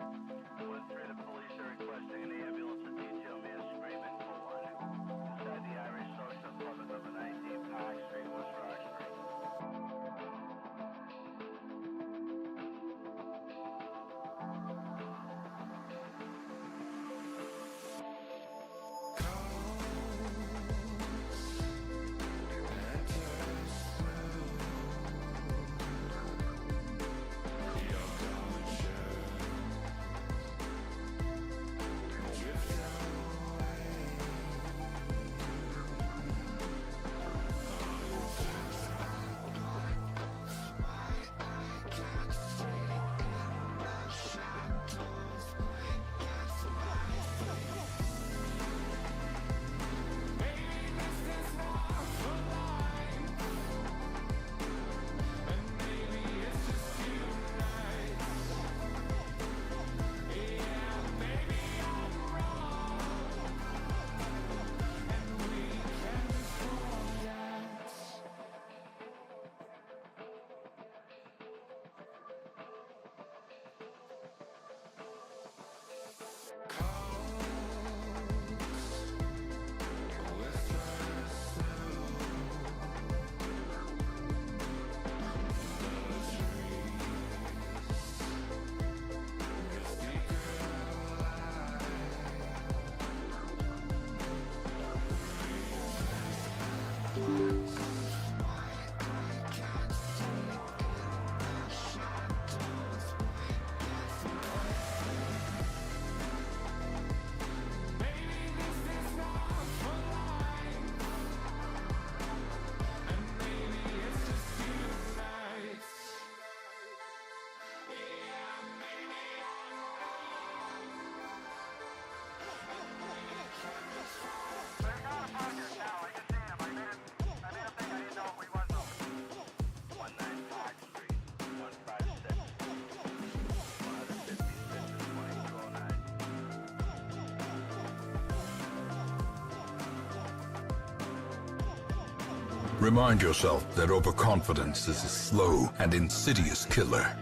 1-3, the police are requesting an ambulance to detail man screaming for one. Inside the Irish Social Club at number 19 Park Street, West Roxbury. Remind yourself that overconfidence is a slow and insidious killer.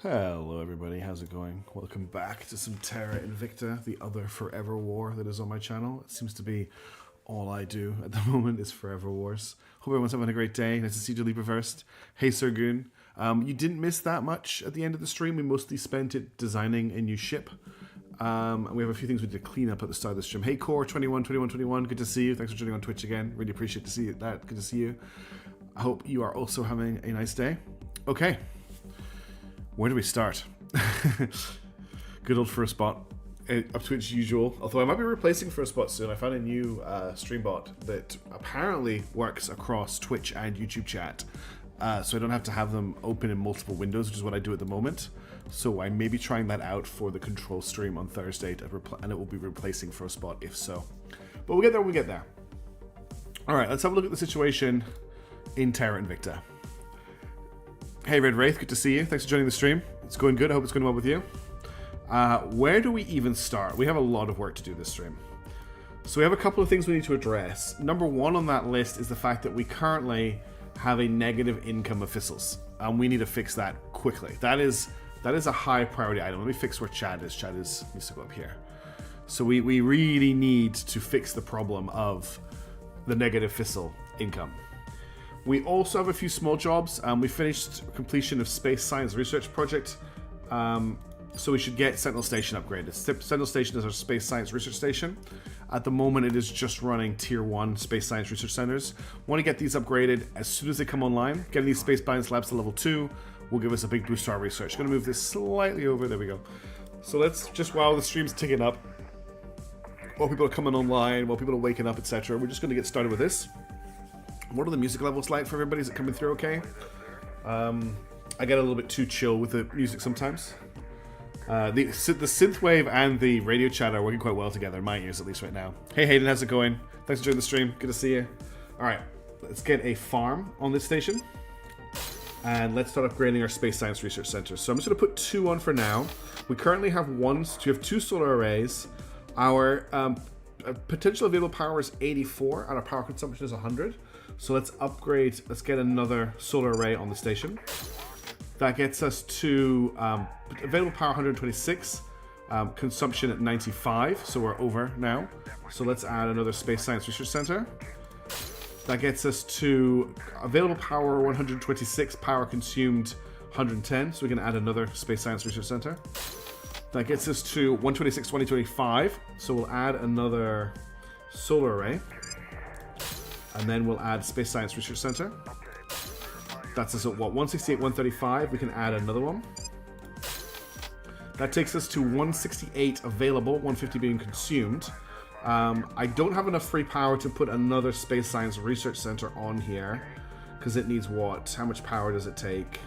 Hello everybody, how's it going? Welcome back to some Terra Invicta, the other Forever War that is on my channel. It seems to be all I do at the moment is Forever Wars. Hope everyone's having a great day. Nice to see Jalipa first. Hey Sir Goon. You didn't miss that much at the end of the stream. We mostly spent it designing a new ship. And we have a few things we did to clean up at the start of the stream. Hey Core212121, good to see you. Thanks for joining on Twitch again. Really appreciate to see that. Good to see you. I hope you are also having a nice day. Okay. Where do we start? Good old first spot. Up to its usual. Although I might be replacing first spot soon. I found a new stream bot that apparently works across Twitch and YouTube chat. so I don't have to have them open in multiple windows, which is what I do at the moment. So I may be trying that out for the control stream on Thursday, and it will be replacing FrostBot if so. But we'll get there when we get there. Alright, let's have a look at the situation in Terra Invicta. Hey Red Wraith, good to see you. Thanks for joining the stream. It's going good. I hope it's going well with you. Where do we even start? We have a lot of work to do this stream. So we have a couple of things we need to address. Number one on that list is the fact that we currently have a negative income of Thistles, and we need to fix that quickly. That is a high priority item. Let me fix where Chad is. Needs to go up here. So we really need to fix the problem of the negative Thistle income. We also have a few small jobs. We finished completion of Space Science Research Project, so we should get Sentinel Station upgraded. Sentinel Station is our Space Science Research Station. At the moment, it is just running Tier 1 Space Science Research Centers. Want to get these upgraded as soon as they come online. Getting these Space Science Labs to level 2 will give us a big boost to our research. Going to move this slightly over. There we go. So let's just, while the stream's ticking up, while people are coming online, while people are waking up, etc., we're just going to get started with this. What are the music levels like for everybody? Is it coming through okay? I get a little bit too chill with the music sometimes. The synthwave and the radio chat are working quite well together, in my ears at least right now. Hey Hayden, how's it going? Thanks for joining the stream. Good to see you. Alright, let's get a farm on this station. And let's start upgrading our Space Science Research Center. So I'm just going to put 2 on for now. We currently have we have 2 solar arrays. Our potential available power is 84 and our power consumption is 100. So let's upgrade, let's get another solar array on the station. That gets us to available power 126, consumption at 95, so we're over now. So let's add another Space Science Research Center. That gets us to available power 126, power consumed 110, so we can add another Space Science Research Center. That gets us to 126, 2025, so we'll add another solar array. And then we'll add Space Science Research Center. That's us at what, 168, 135. We can add another one. That takes us to 168 available, 150 being consumed. I don't have enough free power to put another Space Science Research Center on here, because it needs what? How much power does it take?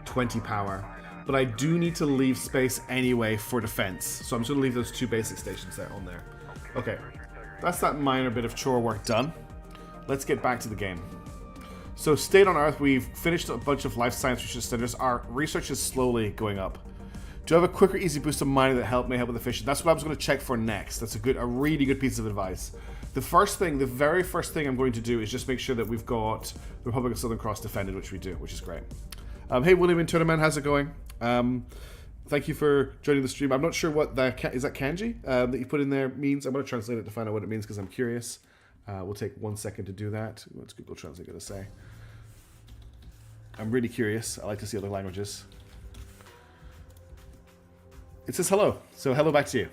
20 power. But I do need to leave space anyway for defense. So I'm just going to leave those 2 basic stations there on there. Okay, that's that minor bit of chore work done. Let's get back to the game. So, State on Earth, we've finished a bunch of life science research centers. Our research is slowly going up. Do you have a quicker, easy boost of mining that may help with efficiency? That's what I was going to check for next. That's a really good piece of advice. The very first thing I'm going to do is just make sure that we've got the Republic of Southern Cross defended, which we do, which is great. Hey, William and Tournament, how's it going? Thank you for joining the stream. I'm not sure what that is that kanji that you put in there means. I'm going to translate it to find out what it means because I'm curious. We'll take 1 second to do that. What's Google Translate going to say? I'm really curious. I like to see other languages. It says hello. So hello back to you.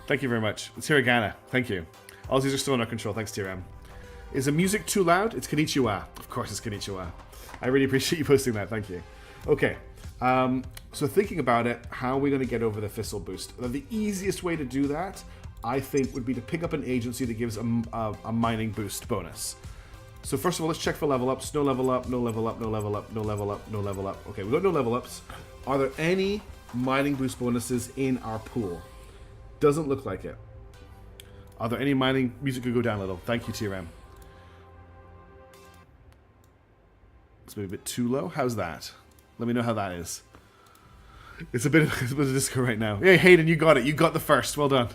Thank you very much. It's hiragana. Thank you. All these are still under control. Thanks, TRM. Is the music too loud? It's konnichiwa. Of course it's konnichiwa. I really appreciate you posting that. Thank you. Okay. So thinking about it, how are we going to get over the Thistle boost? The easiest way to do that, I think, would be to pick up an agency that gives a mining boost bonus. So first of all, let's check for level ups. No level up, no level up, no level up, no level up, no level up. Okay, we've got no level ups. Are there any mining boost bonuses in our pool? Doesn't look like it. Are there any mining... Music could go down a little. Thank you, TRM. It's maybe a bit too low. How's that? Let me know how that is. It's a bit of disco right now. Hey, Hayden, you got it. You got the first. Well done.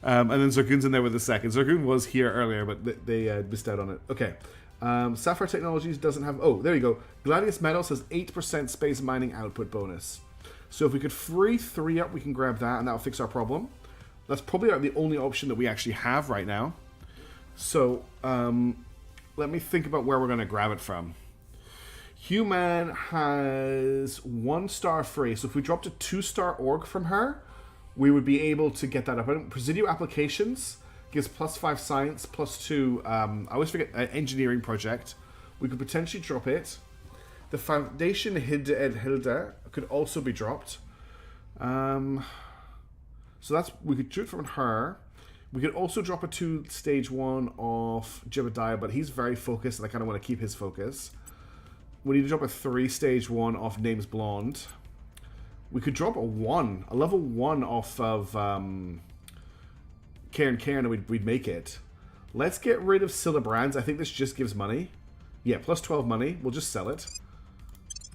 And then Zergoon's in there with the second. Zergoon was here earlier, but they missed out on it. Okay. Sapphire Technologies doesn't have... Oh, there you go. Gladius Metals has 8% space mining output bonus. So if we could free 3 up, we can grab that, and that'll fix our problem. That's probably the only option that we actually have right now. So let me think about where we're going to grab it from. Human has 1 star free, so if we dropped a 2-star org from her, we would be able to get that up. Presidio Applications gives +5 science, +2, I always forget, engineering project. We could potentially drop it. The Foundation Hilda could also be dropped. So we could do it from her. We could also drop a 2 stage 1 off Jebediah, but he's very focused, and I kind of want to keep his focus. We need to drop a 3 stage 1 off Names Blonde. We could drop a level 1 off of Karen, and we'd make it. Let's get rid of Silabrands. I think this just gives money. Yeah, plus 12 money. We'll just sell it.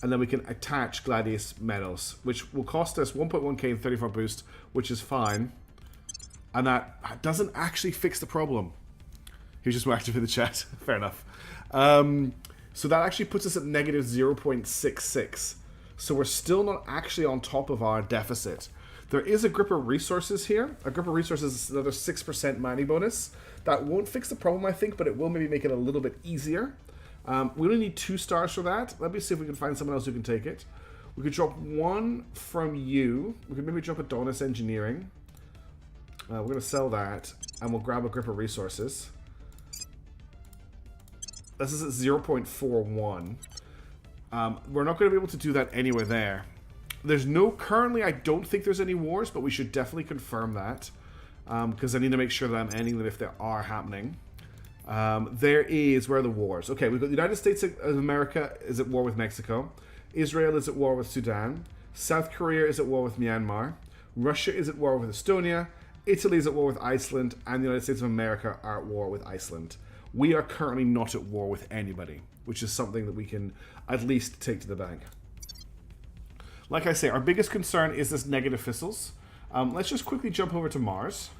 And then we can attach Gladius medals, which will cost us 1.1k and 34 boost, which is fine. And that doesn't actually fix the problem. He was just more active in the chat. Fair enough. So that actually puts us at negative 0.66. So we're still not actually on top of our deficit. There is a grip of resources here. A grip of resources is another 6% money bonus. That won't fix the problem, I think, but it will maybe make it a little bit easier. We only need 2 stars for that. Let me see if we can find someone else who can take it. We could drop 1 from you. We could maybe drop Adonis Engineering. We're going to sell that, and we'll grab a grip of resources. This is at 0.41. We're not going to be able to do that anywhere there. There's no... Currently, I don't think there's any wars, but we should definitely confirm that. Because I need to make sure that I'm ending them if they are happening. There is... Where are the wars? Okay, we've got the United States of America is at war with Mexico. Israel is at war with Sudan. South Korea is at war with Myanmar. Russia is at war with Estonia. Italy is at war with Iceland, and the United States of America are at war with Iceland. We are currently not at war with anybody, which is something that we can at least take to the bank. Like I say, our biggest concern is this negative fissils. Let's just quickly jump over to Mars.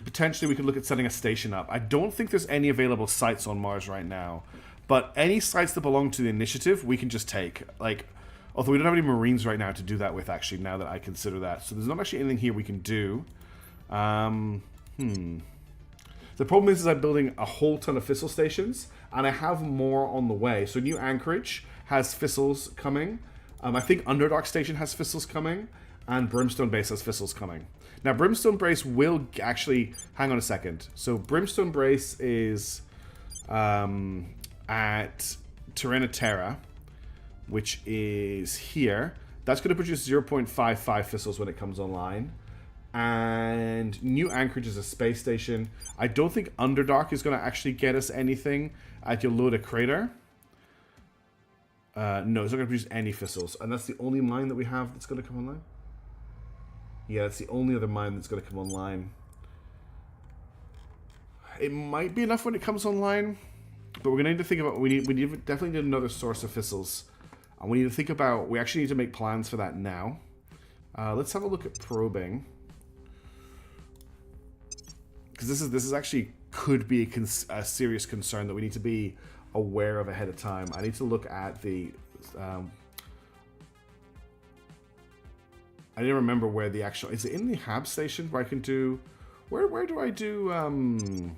Potentially we could look at setting a station up. I don't think there's any available sites on Mars right now, but any sites that belong to the initiative, we can just take. Although we don't have any Marines right now to do that with, actually, now that I consider that. So there's not actually anything here we can do. The problem is I'm building a whole ton of fissile stations, and I have more on the way. So New Anchorage has fissils coming. I think Underdark Station has fissils coming, and Brimstone Base has fissils coming. Now, Brimstone Base will actually... Hang on a second. So Brimstone Base is at Terra, which is here. That's going to produce 0.55 fissils when it comes online. And New Anchorage is a space station. I don't think Underdark is going to actually get us anything at Yoloda Crater. No, it's not going to produce any fissils. And that's the only mine that we have that's going to come online? Yeah, it's the only other mine that's going to come online. It might be enough when it comes online, but we're going to need to think about... We definitely need another source of fissils. And we need to think about... We actually need to make plans for that now. Let's have a look at probing. Because this is actually could be a serious concern that we need to be aware of ahead of time. I need to look at the... I didn't remember where the actual... Is it in the Hab station where I can do... Where do I do...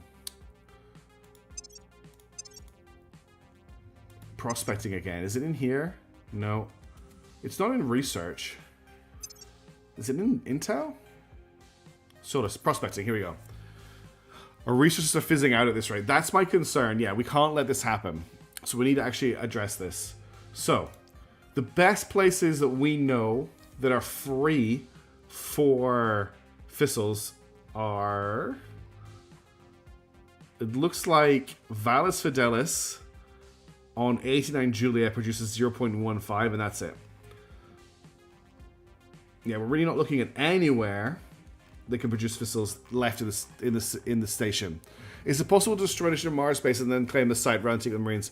prospecting again? Is it in here? No. It's not in research. Is it in intel? Sort of. Prospecting. Here we go. Our resources are fizzing out at this rate. That's my concern. Yeah, we can't let this happen. So we need to actually address this. So, the best places that we know that are free for fissils are... It looks like Valles Fidelis on 89 Julia produces 0.15, and that's it. Yeah, we're really not looking at anywhere that can produce fissils left in the station. Is it possible to destroy the Mars base and then claim the site rather than take the Marines?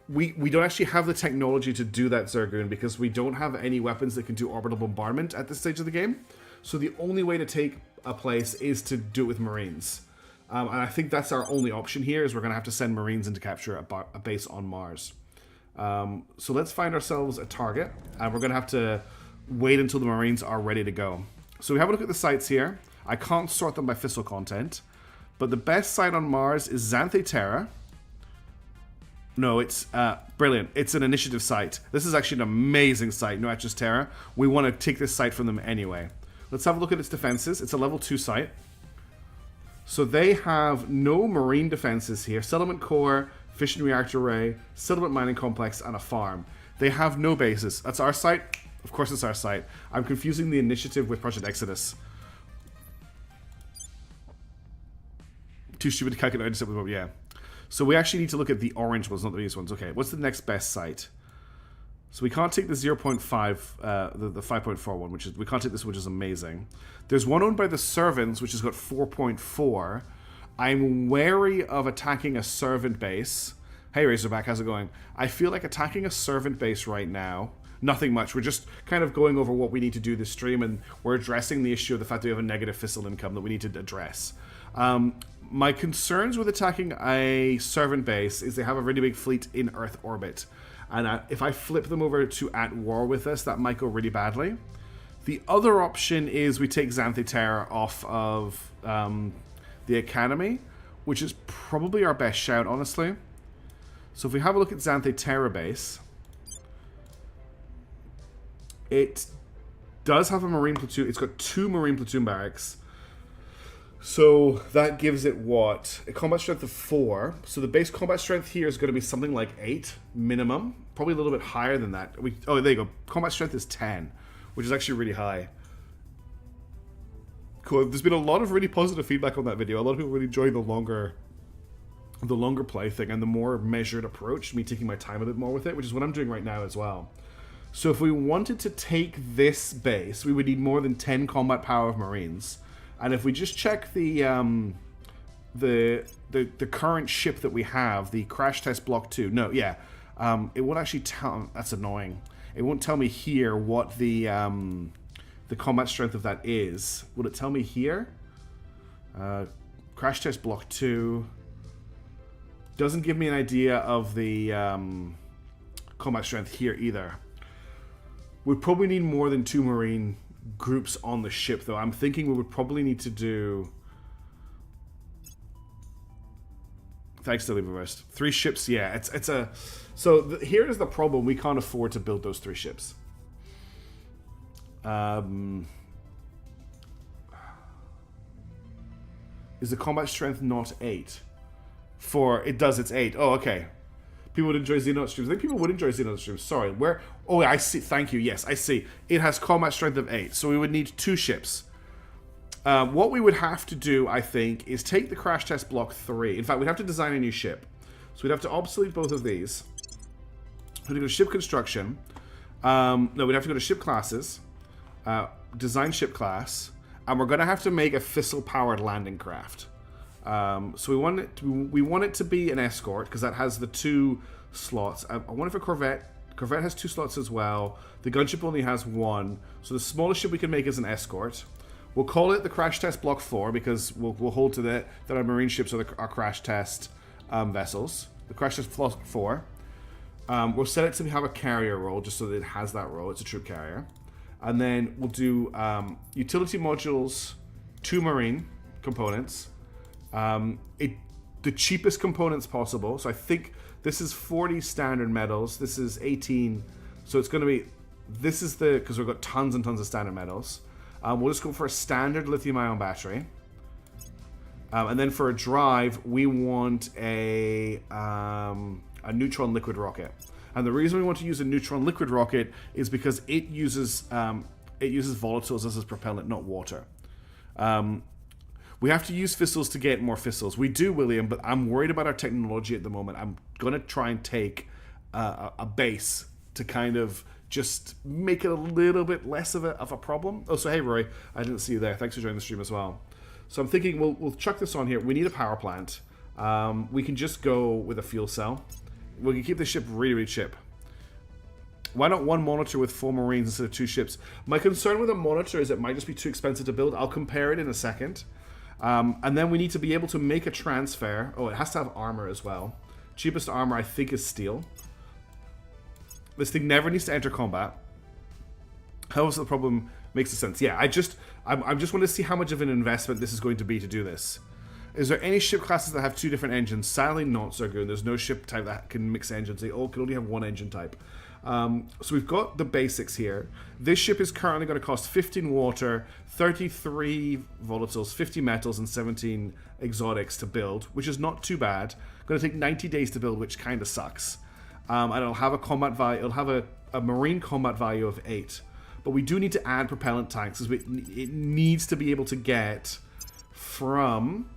We don't actually have the technology to do that, Zergoon, because we don't have any weapons that can do orbital bombardment at this stage of the game. So the only way to take a place is to do it with Marines. And I think that's our only option here, is we're going to have to send Marines in to capture a base on Mars. So let's find ourselves a target, and we're going to have to wait until the Marines are ready to go. So we have a look at the sites here. I can't sort them by fissile content, but the best site on Mars is Xanthe Terra. No, it's brilliant. It's an initiative site. This is actually an amazing site, not just Terra. We want to take this site from them anyway. Let's have a look at its defenses. It's a level 2 site. So they have no marine defenses here. Settlement core, fission reactor array, settlement mining complex, and a farm. They have no bases. That's our site. Of course it's our site. I'm confusing the initiative with Project Exodus. Too stupid to calculate intercept with yeah. So we actually need to look at the orange ones, not these ones. Okay, what's the next best site? So we can't take the 0.5, the 5.4 one, which is, we can't take this, which is amazing. There's one owned by the Servants, which has got 4.4. I'm wary of attacking a servant base. Hey Razorback, how's it going? I feel like attacking a servant base right now, nothing much. We're just kind of going over what we need to do this stream, and we're addressing the issue of the fact that we have a negative fissile income that we need to address. My concerns with attacking a servant base is they have a really big fleet in Earth orbit. And if I flip them over to at war with us, that might go really badly. The other option is we take Xanthe Terra off of the Academy, which is probably our best shout, honestly. So if we have a look at Xanthe Terra base, it does have a Marine platoon. It's got 2 Marine platoon barracks. So that gives it what? A combat strength of 4. So the base combat strength here is going to be something like 8 minimum. Probably a little bit higher than that. Oh, there you go. Combat strength is 10, which is actually really high. Cool. There's been a lot of really positive feedback on that video. A lot of people really enjoy the longer play thing and the more measured approach, me taking my time a bit more with it, which is what I'm doing right now as well. So if we wanted to take this base, we would need more than 10 combat power of Marines. And if we just check the current ship that we have, the Crash Test Block 2, no, yeah, it won't actually tell. That's annoying. It won't tell me here what the combat strength of that is. Will it tell me here? Crash Test Block 2 doesn't give me an idea of the combat strength here either. We probably need more than 2 Marine groups on the ship, though. I'm thinking we would probably need to do... Thanks to Reversed. 3 ships, yeah. It's a... So here is the problem. We can't afford to build those 3 ships. Is the combat strength not 8? It's 8. Oh, okay. People would enjoy Xenos streams. I think people would enjoy Xenos streams. Sorry, where... Oh, I see. Thank you. Yes, I see. It has combat strength of 8, so we would need 2 ships. What we would have to do, I think, is take the Crash Test Block 3. In fact, we'd have to design a new ship. So we'd have to obsolete both of these. We'd go to ship construction. No, we'd have to go to ship classes. Design ship class. And we're going to have to make a fissile-powered landing craft. So we want it to be an escort, because that has the 2 slots. I want it for Corvette. Corvette has 2 slots as well. The gunship only has 1. So the smallest ship we can make is an escort. We'll call it the Crash Test Block 4, because we'll hold to that our Marine ships are our crash test vessels. The Crash Test Block 4. We'll set it to have a carrier role, just so that it has that role. It's a troop carrier. And then we'll do utility modules, 2 Marine components. The cheapest components possible. So I think this is 40 standard metals. This is 18. So it's going to be... This is the... Because we've got tons and tons of standard metals. We'll just go for a standard lithium-ion battery. And then for a drive, we want a neutron liquid rocket. And the reason we want to use a neutron liquid rocket is because it uses volatiles as its propellant, not water. We have to use fissils to get more fissils. We do, William, but I'm worried about our technology at the moment. I'm going to try and take a base to kind of just make it a little bit less of a problem. Oh, so hey, Roy, I didn't see you there. Thanks for joining the stream as well. So I'm thinking we'll chuck this on here. We need a power plant. We can just go with a fuel cell. We can keep the ship really, really cheap. Why not 1 monitor with 4 Marines instead of 2 ships? My concern with a monitor is it might just be too expensive to build. I'll compare it in a second. And then we need to be able to make a transfer. Oh, it has to have armor as well. Cheapest armor, I think, is steel. This thing never needs to enter combat. However, the problem makes sense. Yeah, I just want to see how much of an investment this is going to be to do this. Is there any ship classes that have 2 different engines? Sadly, not, Sargoon. There's no ship type that can mix engines. They all can only have 1 engine type. So we've got the basics here. This ship is currently going to cost 15 water, 33 volatiles, 50 metals, and 17 exotics to build, which is not too bad. Going to take 90 days to build, which kind of sucks. And it'll have a combat value. It'll have a marine combat value of 8. But we do need to add propellant tanks, because it needs to be able to get from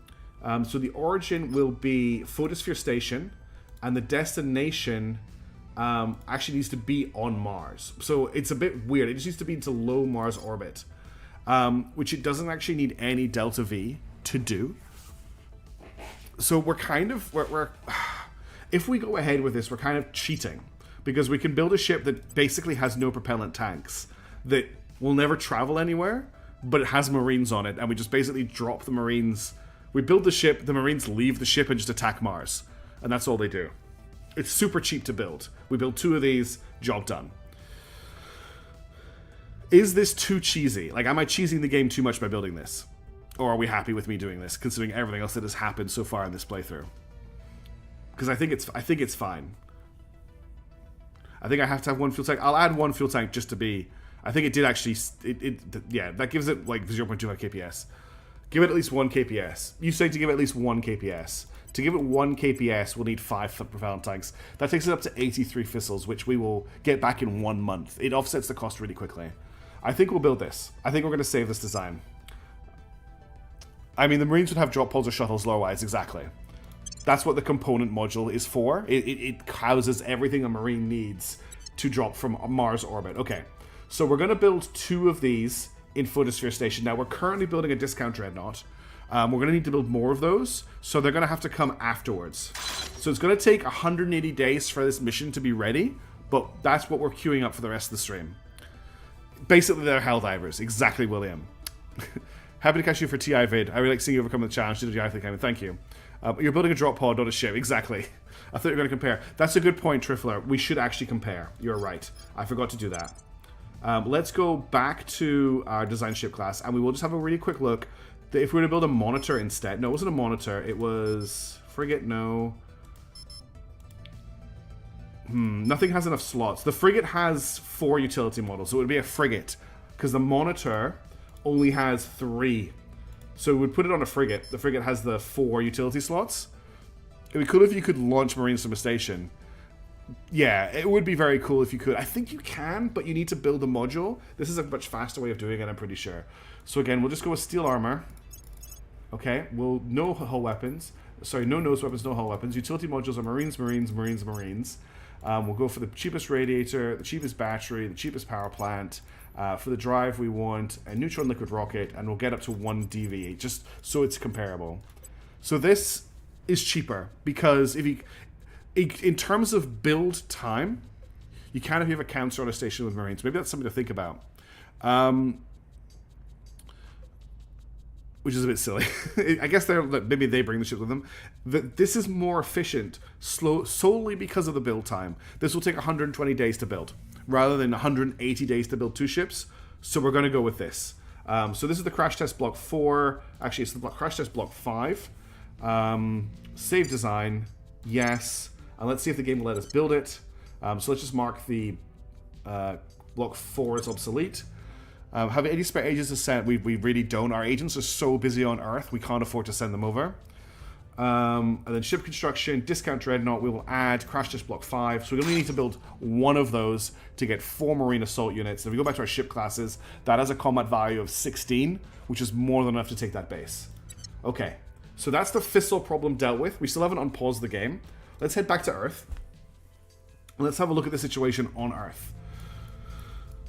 So the origin will be Photosphere Station, and the destination actually needs to be on Mars. So it's a bit weird. It just needs to be into low Mars orbit, which it doesn't actually need any delta V to do. So we're if we go ahead with this, we're kind of cheating, because we can build a ship that basically has no propellant tanks, that will never travel anywhere, but it has Marines on it, and we just basically drop the Marines. We build the ship, the Marines leave the ship and just attack Mars, and that's all they do. It's super cheap to build. We build 2 of these, job done. Is this too cheesy? Like, am I cheesing the game too much by building this? Or are we happy with me doing this, considering everything else that has happened so far in this playthrough? Because I think it's fine. I think I have to have 1 fuel tank. I'll add 1 fuel tank just to be... I think it did actually... yeah, that gives it like 0.25 KPS. Give it at least 1 KPS. You say to give it at least 1 KPS. To give it 1 KPS, we'll need 5 propellant tanks. That takes it up to 83 fissils, which we will get back in 1 month. It offsets the cost really quickly. I think we'll build this. I think we're going to save this design. I mean, the Marines would have drop pods or shuttles lower-wise, exactly. That's what the component module is for. It houses everything a Marine needs to drop from Mars orbit. Okay, so we're going to build 2 of these in Photosphere Station. Now, we're currently building a discount dreadnought. We're going to need to build more of those, so they're going to have to come afterwards. So it's going to take 180 days for this mission to be ready, but that's what we're queuing up for the rest of the stream. Basically, they're Helldivers. Exactly, William. Happy to catch you for TI vid. I really like seeing you overcome the challenge. Thank you. You're building a drop pod, not a ship. Exactly. I thought you were going to compare. That's a good point, Trifler. We should actually compare. You're right. I forgot to do that. Let's go back to our design ship class, and we will just have a really quick look. If we were to build a monitor instead. No, it wasn't a monitor. It was... Frigate, no. Nothing has enough slots. The frigate has 4 utility models, so it would be a frigate, because the monitor only has 3. So we would put it on a frigate. The frigate has the 4 utility slots. It'd be cool if you could launch Marines from a station. Yeah, it would be very cool if you could. I think you can, but you need to build a module. This is a much faster way of doing it, I'm pretty sure. So again, we'll just go with steel armor. Okay, no hull weapons. Sorry, no nose weapons, no hull weapons. Utility modules are Marines, Marines, Marines, Marines. We'll go for the cheapest radiator, the cheapest battery, the cheapest power plant. For the drive, we want a neutron liquid rocket, and we'll get up to 1 DV, just so it's comparable. So this is cheaper, because if you... In terms of build time, you can if you have a counter on a station with Marines. Maybe that's something to think about. Which is a bit silly. I guess maybe they bring the ships with them. This is more efficient solely because of the build time. This will take 120 days to build, rather than 180 days to build 2 ships. So we're going to go with this. So this is the crash test block 4. Actually, it's the crash test block 5. Save design. Yes. And let's see if the game will let us build it. So let's just mark the block 4 as obsolete. Have any spare agents to send? We really don't. Our agents are so busy on Earth, we can't afford to send them over. And then ship construction, discount dreadnought, we will add crash test block 5. So we only need to build 1 of those to get 4 Marine assault units. And if we go back to our ship classes, that has a combat value of 16, which is more than enough to take that base. Okay, so that's the fissile problem dealt with. We still haven't unpaused the game. Let's head back to Earth. And let's have a look at the situation on Earth.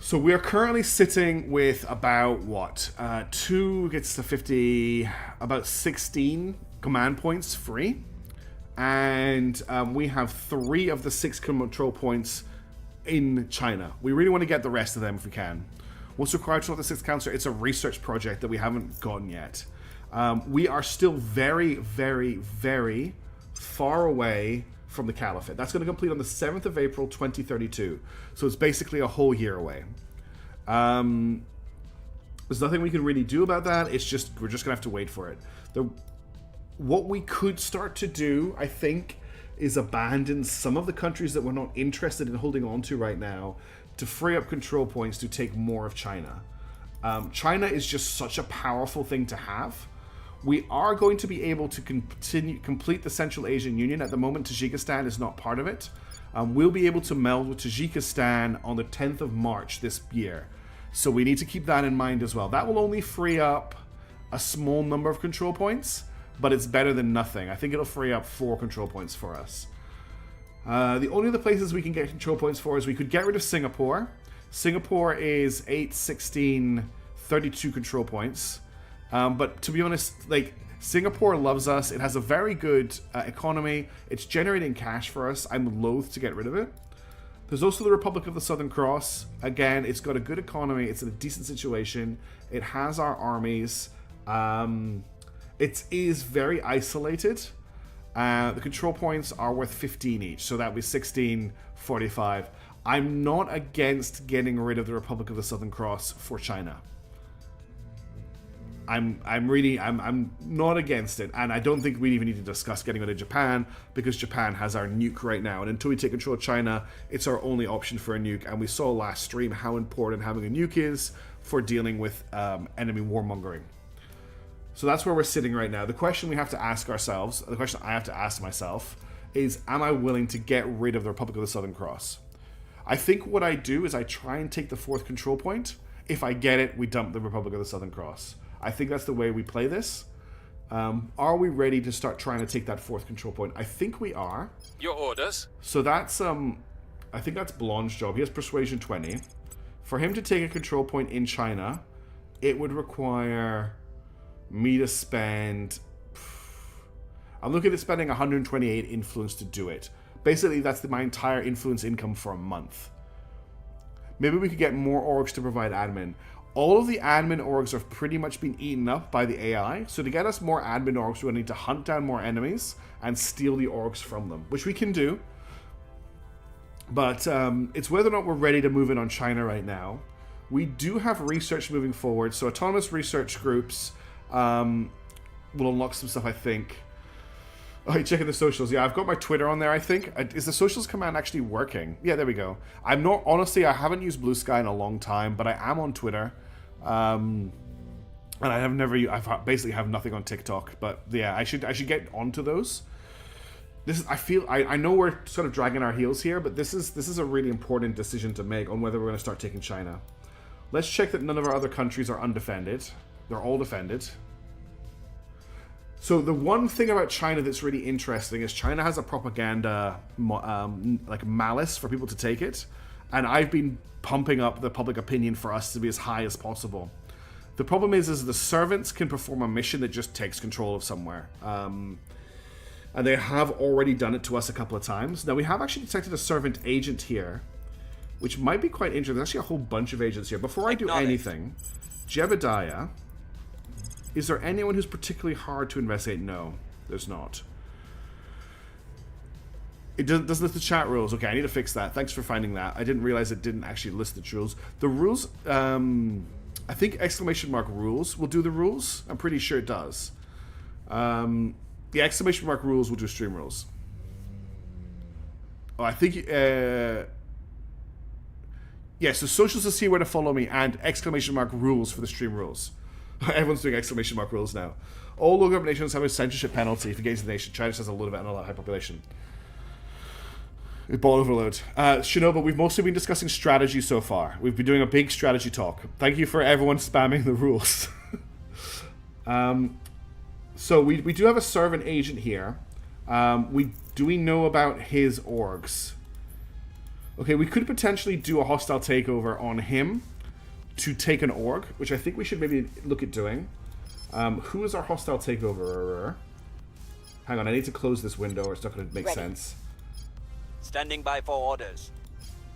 So we are currently sitting with about, what? 2 gets to 50, about 16 command points free. And we have 3 of the 6 control points in China. We really want to get the rest of them if we can. What's required to the 6th Council? It's a research project that we haven't gotten yet. We are still very, very, very far away from the Caliphate. That's going to complete on the 7th of April 2032. So it's basically a whole year away. There's nothing we can really do about that. It's just, we're just going to have to wait for it. What we could start to do, I think, is abandon some of the countries that we're not interested in holding on to right now to free up control points to take more of China. China is just such a powerful thing to have. We are going to be able to complete the Central Asian Union. At the moment, Tajikistan is not part of it. We'll be able to meld with Tajikistan on the 10th of March this year. So we need to keep that in mind as well. That will only free up a small number of control points, but it's better than nothing. I think it'll free up 4 control points for us. The only other places we can get control points for is we could get rid of Singapore. Singapore is 8, 16, 32 control points. But to be honest, like, Singapore loves us. It has a very good economy. It's generating cash for us. I'm loath to get rid of it. There's also the Republic of the Southern Cross. Again, it's got a good economy. It's in a decent situation. It has our armies. It is very isolated. The control points are worth 15 each, so that would be 16, 45. I'm not against getting rid of the Republic of the Southern Cross for China. I'm not against it, and I don't think we even need to discuss getting rid of Japan, because Japan has our nuke right now, and until we take control of China, it's our only option for a nuke, and we saw last stream how important having a nuke is for dealing with enemy warmongering. So that's where we're sitting right now. The question we have to ask ourselves, the question I have to ask myself, is am I willing to get rid of the Republic of the Southern Cross? I think what I do is I try and take the 4th control point. If I get it, we dump the Republic of the Southern Cross. I think that's the way we play this. Are we ready to start trying to take that 4th control point? I think we are. Your orders? So that's, I think that's Blonde's job. He has Persuasion 20. For him to take a control point in China, it would require me to spend... I'm looking at spending 128 influence to do it. Basically, that's my entire influence income for a month. Maybe we could get more orgs to provide admin. All of the admin orgs have pretty much been eaten up by the AI, so to get us more admin orgs, we need to hunt down more enemies and steal the orgs from them, which we can do. But it's whether or not we're ready to move in on China right now. We do have research moving forward, so autonomous research groups will unlock some stuff, I think. Oh, you're checking the socials. Yeah, I've got my Twitter on there, I think. Is the socials command actually working? Yeah, there we go. I'm not, honestly, I haven't used Blue Sky in a long time, but I am on Twitter. And I have never, I basically have nothing on TikTok, but yeah, I should get onto those. This is, I know we're sort of dragging our heels here, but this is a really important decision to make on whether we're going to start taking China. Let's check that none of our other countries are undefended. They're all defended. So the one thing about China that's really interesting is China has a propaganda like malice for people to take it, and I've been pumping up the public opinion for us to be as high as possible. The problem is the servants can perform a mission that just takes control of somewhere, and they have already done it to us a couple of times. Now we have actually detected a servant agent here, which might be quite interesting. There's actually a whole bunch of agents here. Before I do anything, Jebediah. Is there anyone who's particularly hard to investigate? No, there's not. It doesn't list the chat rules. Okay, I need to fix that. Thanks for finding that. I didn't realize it didn't actually list the rules. The rules, I think exclamation mark rules will do the rules. I'm pretty sure it does. The exclamation mark rules will do stream rules. Oh, I think... yeah, so socials to see where to follow me and exclamation mark rules for the stream rules. Everyone's doing exclamation mark rules now. All local nations have a censorship penalty if against the nation. China just has a little bit and a lot of high population. Ball overload. Shinobu, we've mostly been discussing strategy so far. We've been doing a big strategy talk. Thank you for everyone spamming the rules. So we do have a servant agent here. Do we know about his orgs? Okay, we could potentially do a hostile takeover on him to take an org, which I think we should maybe look at doing. Who is our hostile takeover? Hang on, I need to close this window or it's not going to make sense. Standing by for orders.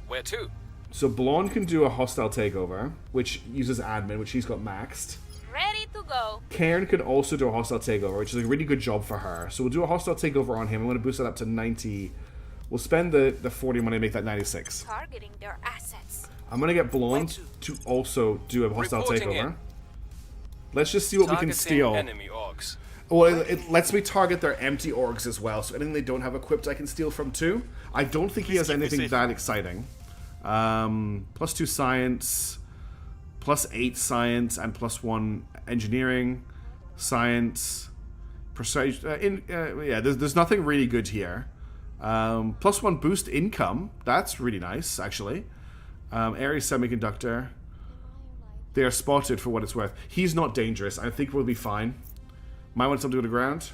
Where to? So Blonde can do a hostile takeover, which uses admin, which he's got maxed. Ready to go. Cairn could also do a hostile takeover, which is a really good job for her. So we'll do a hostile takeover on him. I'm going to boost that up to 90. We'll spend the 40 money to make that 96. Targeting their assets. I'm going to get Blonde to also do a hostile Reporting takeover. in. Let's just see what we can steal. Enemy orcs. Well, it lets me target their empty orgs as well, so anything they don't have equipped I can steal from too. I don't think he has anything that exciting. +2 science, +8 science, and +1 engineering, science, persuasion. Yeah, there's nothing really good here. +1 boost income. That's really nice, actually. Aries semiconductor. They are spotted for what it's worth. He's not dangerous. I think we'll be fine. Might want something to go to ground.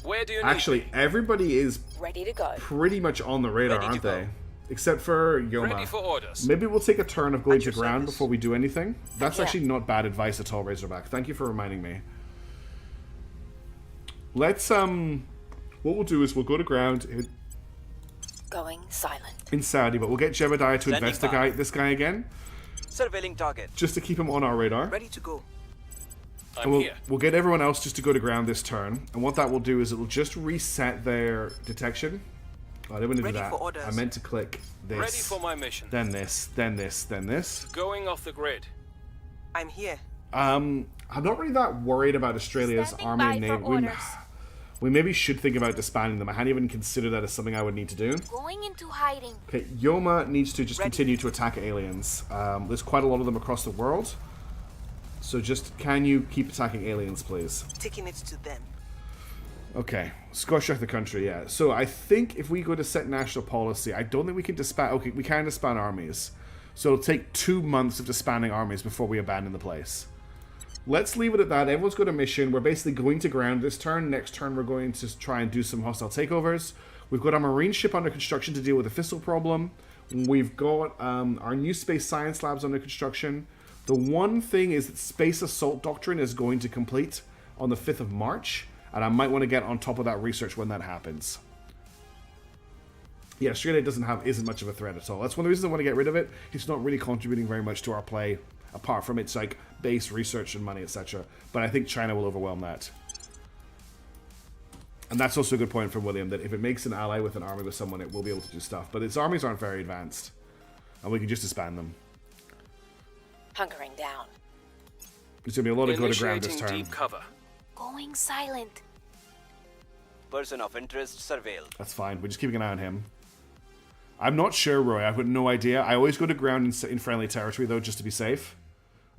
Where do you need Actually, me? everybody is Ready to go. pretty much on the radar, Ready to aren't go. they? Except for Yoma. Ready for orders. Maybe we'll take a turn of going At to your ground service. before we do anything. That's Yeah. actually not bad advice at all, Razorback. Thank you for reminding me. Let's, what we'll do is we'll go to ground Going silent. in Saudi, but we'll get Jebediah to Standing investigate this guy again, Surveilling target. just to keep him on our radar. Ready to go. I'm And we'll, here. we'll get everyone else just to go to ground this turn. And what that will do is it will just reset their detection. Oh, I didn't want to do Ready that. for orders. I meant to click this. Ready for my mission. Then this, then this, then this. Going off the grid. I'm here. I'm not really that worried about Australia's Standing army by and for navy. orders. We maybe should think about disbanding them. I hadn't even considered that as something I would need to do. Going into hiding. Okay, Yoma needs to just Ready. continue to attack aliens. There's quite a lot of them across the world. So just, can you keep attacking aliens, please? Taking it to them. Okay, scorch the country, yeah. So I think if we go to set national policy, I don't think we can disband. Okay, we can disband armies. So it'll take 2 months of disbanding armies before we abandon the place. Let's leave it at that. Everyone's got a mission. We're basically going to ground this turn. Next turn, we're going to try and do some hostile takeovers. We've got our marine ship under construction to deal with the fissile problem. We've got our new space science labs under construction. The one thing is that space assault doctrine is going to complete on the 5th of March. And I might want to get on top of that research when that happens. Yeah, Australia isn't much of a threat at all. That's one of the reasons I want to get rid of it. It's not really contributing very much to our play, apart from its like base research and money, etc. But I think China will overwhelm that. And that's also a good point from William, that if it makes an ally with an army with someone, it will be able to do stuff. But its armies aren't very advanced. And we can just disband them. Hunkering down. There's going to be a lot of go to ground this Initiating turn. deep cover. Going silent. Person of interest surveilled. That's fine. We're just keeping an eye on him. I'm not sure, Roy. I've got no idea. I always go to ground in friendly territory, though, just to be safe.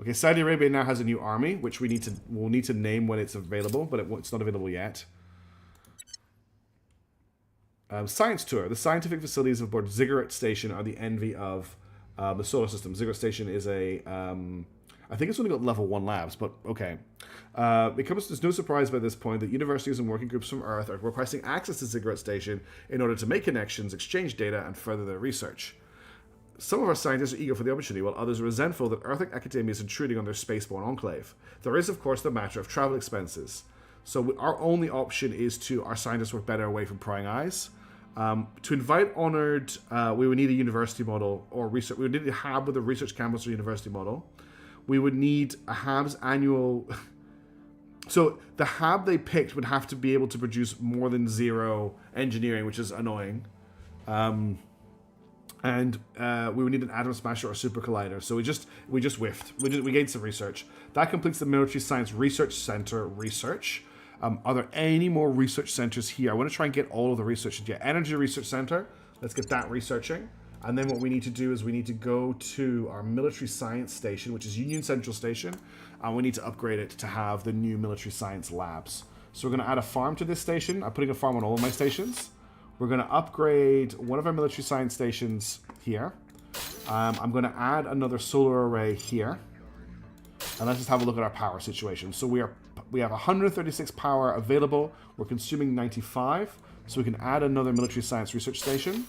Okay, Saudi Arabia now has a new army, which we'll need to name when it's available, but it's not available yet. Science tour. The scientific facilities aboard Ziggurat Station are the envy of the solar system. Ziggurat Station is a... I think it's only got level 1 labs, but okay. There's no surprise by this point that universities and working groups from Earth are requesting access to Ziggurat Station in order to make connections, exchange data, and further their research. Some of our scientists are eager for the opportunity, while others are resentful that Earth academia is intruding on their spaceborne enclave. There is, of course, the matter of travel expenses. So our only option is to our scientists work better away from prying eyes. To invite honored, we would need a university model or research. We would need a hub with a research campus or university model. We would need a HAB's annual... So the HAB they picked would have to be able to produce more than 0 engineering, which is annoying. And we would need an atom smasher or super collider. So we just whiffed. We gained some research. That completes the Military Science Research Center research. Are there any more research centers here? I want to try and get all of the research. Yeah, Energy Research Center. Let's get that researching. And then what we need to do is we need to go to our military science station, which is Union Central Station, and we need to upgrade it to have the new military science labs. So we're going to add a farm to this station. I'm putting a farm on all of my stations. We're going to upgrade one of our military science stations here. I'm going to add another solar array here. And let's just have a look at our power situation. So we have 136 power available. We're consuming 95. So we can add another military science research station.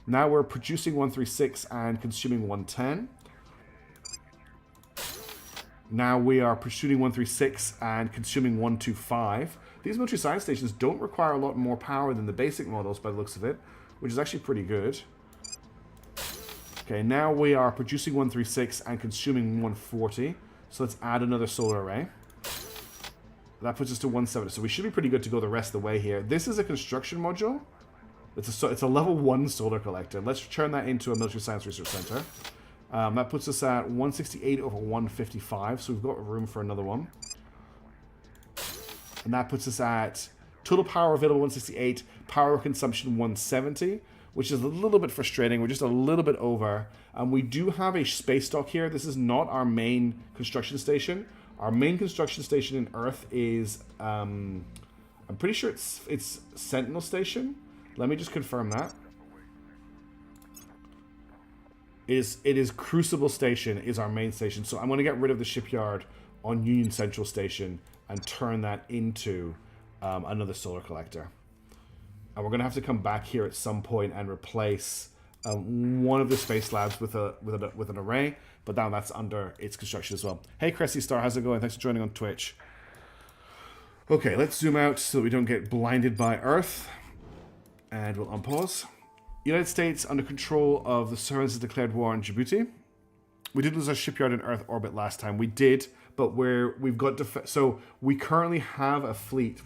Now we're producing 136 and consuming 110. Now we are producing 136 and consuming 125. These military science stations don't require a lot more power than the basic models by the looks of it, which is actually pretty good. Okay, now we are producing 136 and consuming 140. So let's add another solar array. That puts us to 170. So we should be pretty good to go the rest of the way here. This is a construction module. It's a level 1 solar collector. Let's turn that into a military science research center. That puts us at 168 over 155, so we've got room for another one. And that puts us at total power available 168, power consumption 170, which is a little bit frustrating. We're just a little bit over. We do have a space dock here. This is not our main construction station. Our main construction station in Earth is, I'm pretty sure it's Sentinel Station. Let me just confirm that. It is Crucible Station is our main station. So I'm going to get rid of the shipyard on Union Central Station and turn that into another solar collector. And we're going to have to come back here at some point and replace one of the space labs with an array, but now that's under its construction as well. Hey, Cressy Star, how's it going? Thanks for joining on Twitch. Okay, let's zoom out so that we don't get blinded by Earth. And we'll unpause. United States under control of the Servants has declared war on Djibouti. We did lose our shipyard in Earth orbit last time. We did, but we've got so we currently have a fleet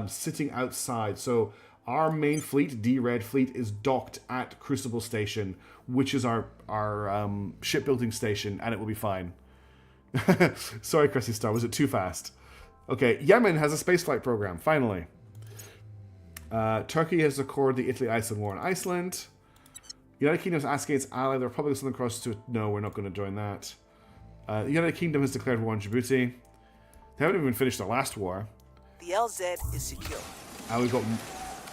sitting outside. So our main fleet, D-Red fleet, is docked at Crucible Station, which is our shipbuilding station, and it will be fine. Sorry, Cressy Star, was it too fast? Okay, Yemen has a spaceflight program, finally. Turkey has accorded the Italy-Iceland war in Iceland. United Kingdom's asking its ally, the Republic of Southern Cross, to... No, we're not going to join that. The United Kingdom has declared war on Djibouti. They haven't even finished their last war. The LZ is secure. We've got...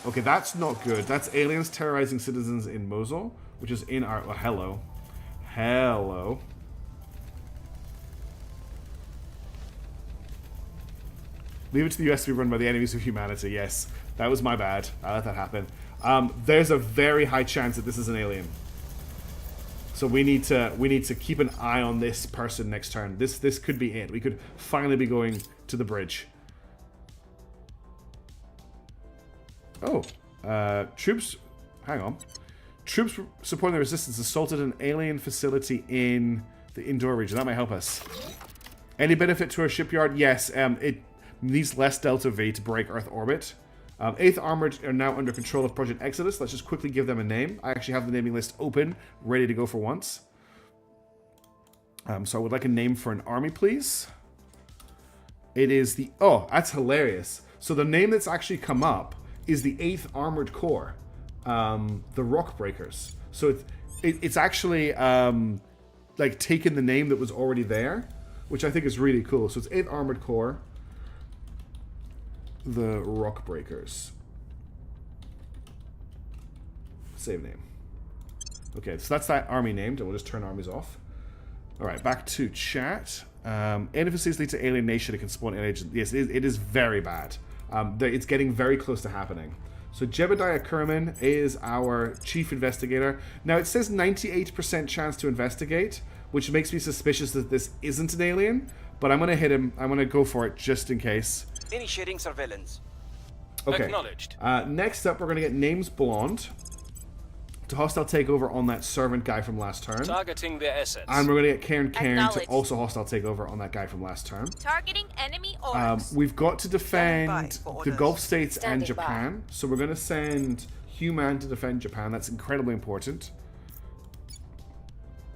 Okay, that's not good. That's aliens terrorizing citizens in Mosul, which is in our... Oh, hello. Hello. Leave it to the US to be run by the enemies of humanity. Yes, that was my bad. I let that happen. There's a very high chance that this is an alien. So we need to keep an eye on this person next turn. This could be it. We could finally be going to the bridge. Oh, troops. Hang on. Troops supporting the resistance assaulted an alien facility in the indoor region. That might help us. Any benefit to our shipyard? Yes. It needs less Delta V to break Earth orbit. 8th Armored are now under control of Project Exodus. Let's just quickly give them a name. I actually have the naming list open, ready to go for once. So I would like a name for an army, please. It is the... Oh, that's hilarious. So the name that's actually come up is the 8th Armored Corps. The Rock Breakers. So it's actually like taken the name that was already there, which I think is really cool. So it's 8th Armored Corps. The Rock Breakers. Save name. Okay, so that's that army named, and we'll just turn armies off. Alright, back to chat. Alien facilities lead to alienation. It can spawn aliens. Yes, it is very bad. It's getting very close to happening. So Jebediah Kerman is our chief investigator. Now, it says 98% chance to investigate, which makes me suspicious that this isn't an alien, but I'm going to hit him. I'm going to go for it just in case. Initiating surveillance. Okay. Acknowledged. Next up, we're going to get names blonde to hostile takeover on that servant guy from last turn. Targeting their assets. And we're going to get Cairn to Acknowledged. also hostile takeover on that guy from last turn. Targeting enemy orbs. We've got to defend Standing by for the orders. Gulf states and Standing Japan. So we're going to send Human to defend Japan. That's incredibly important.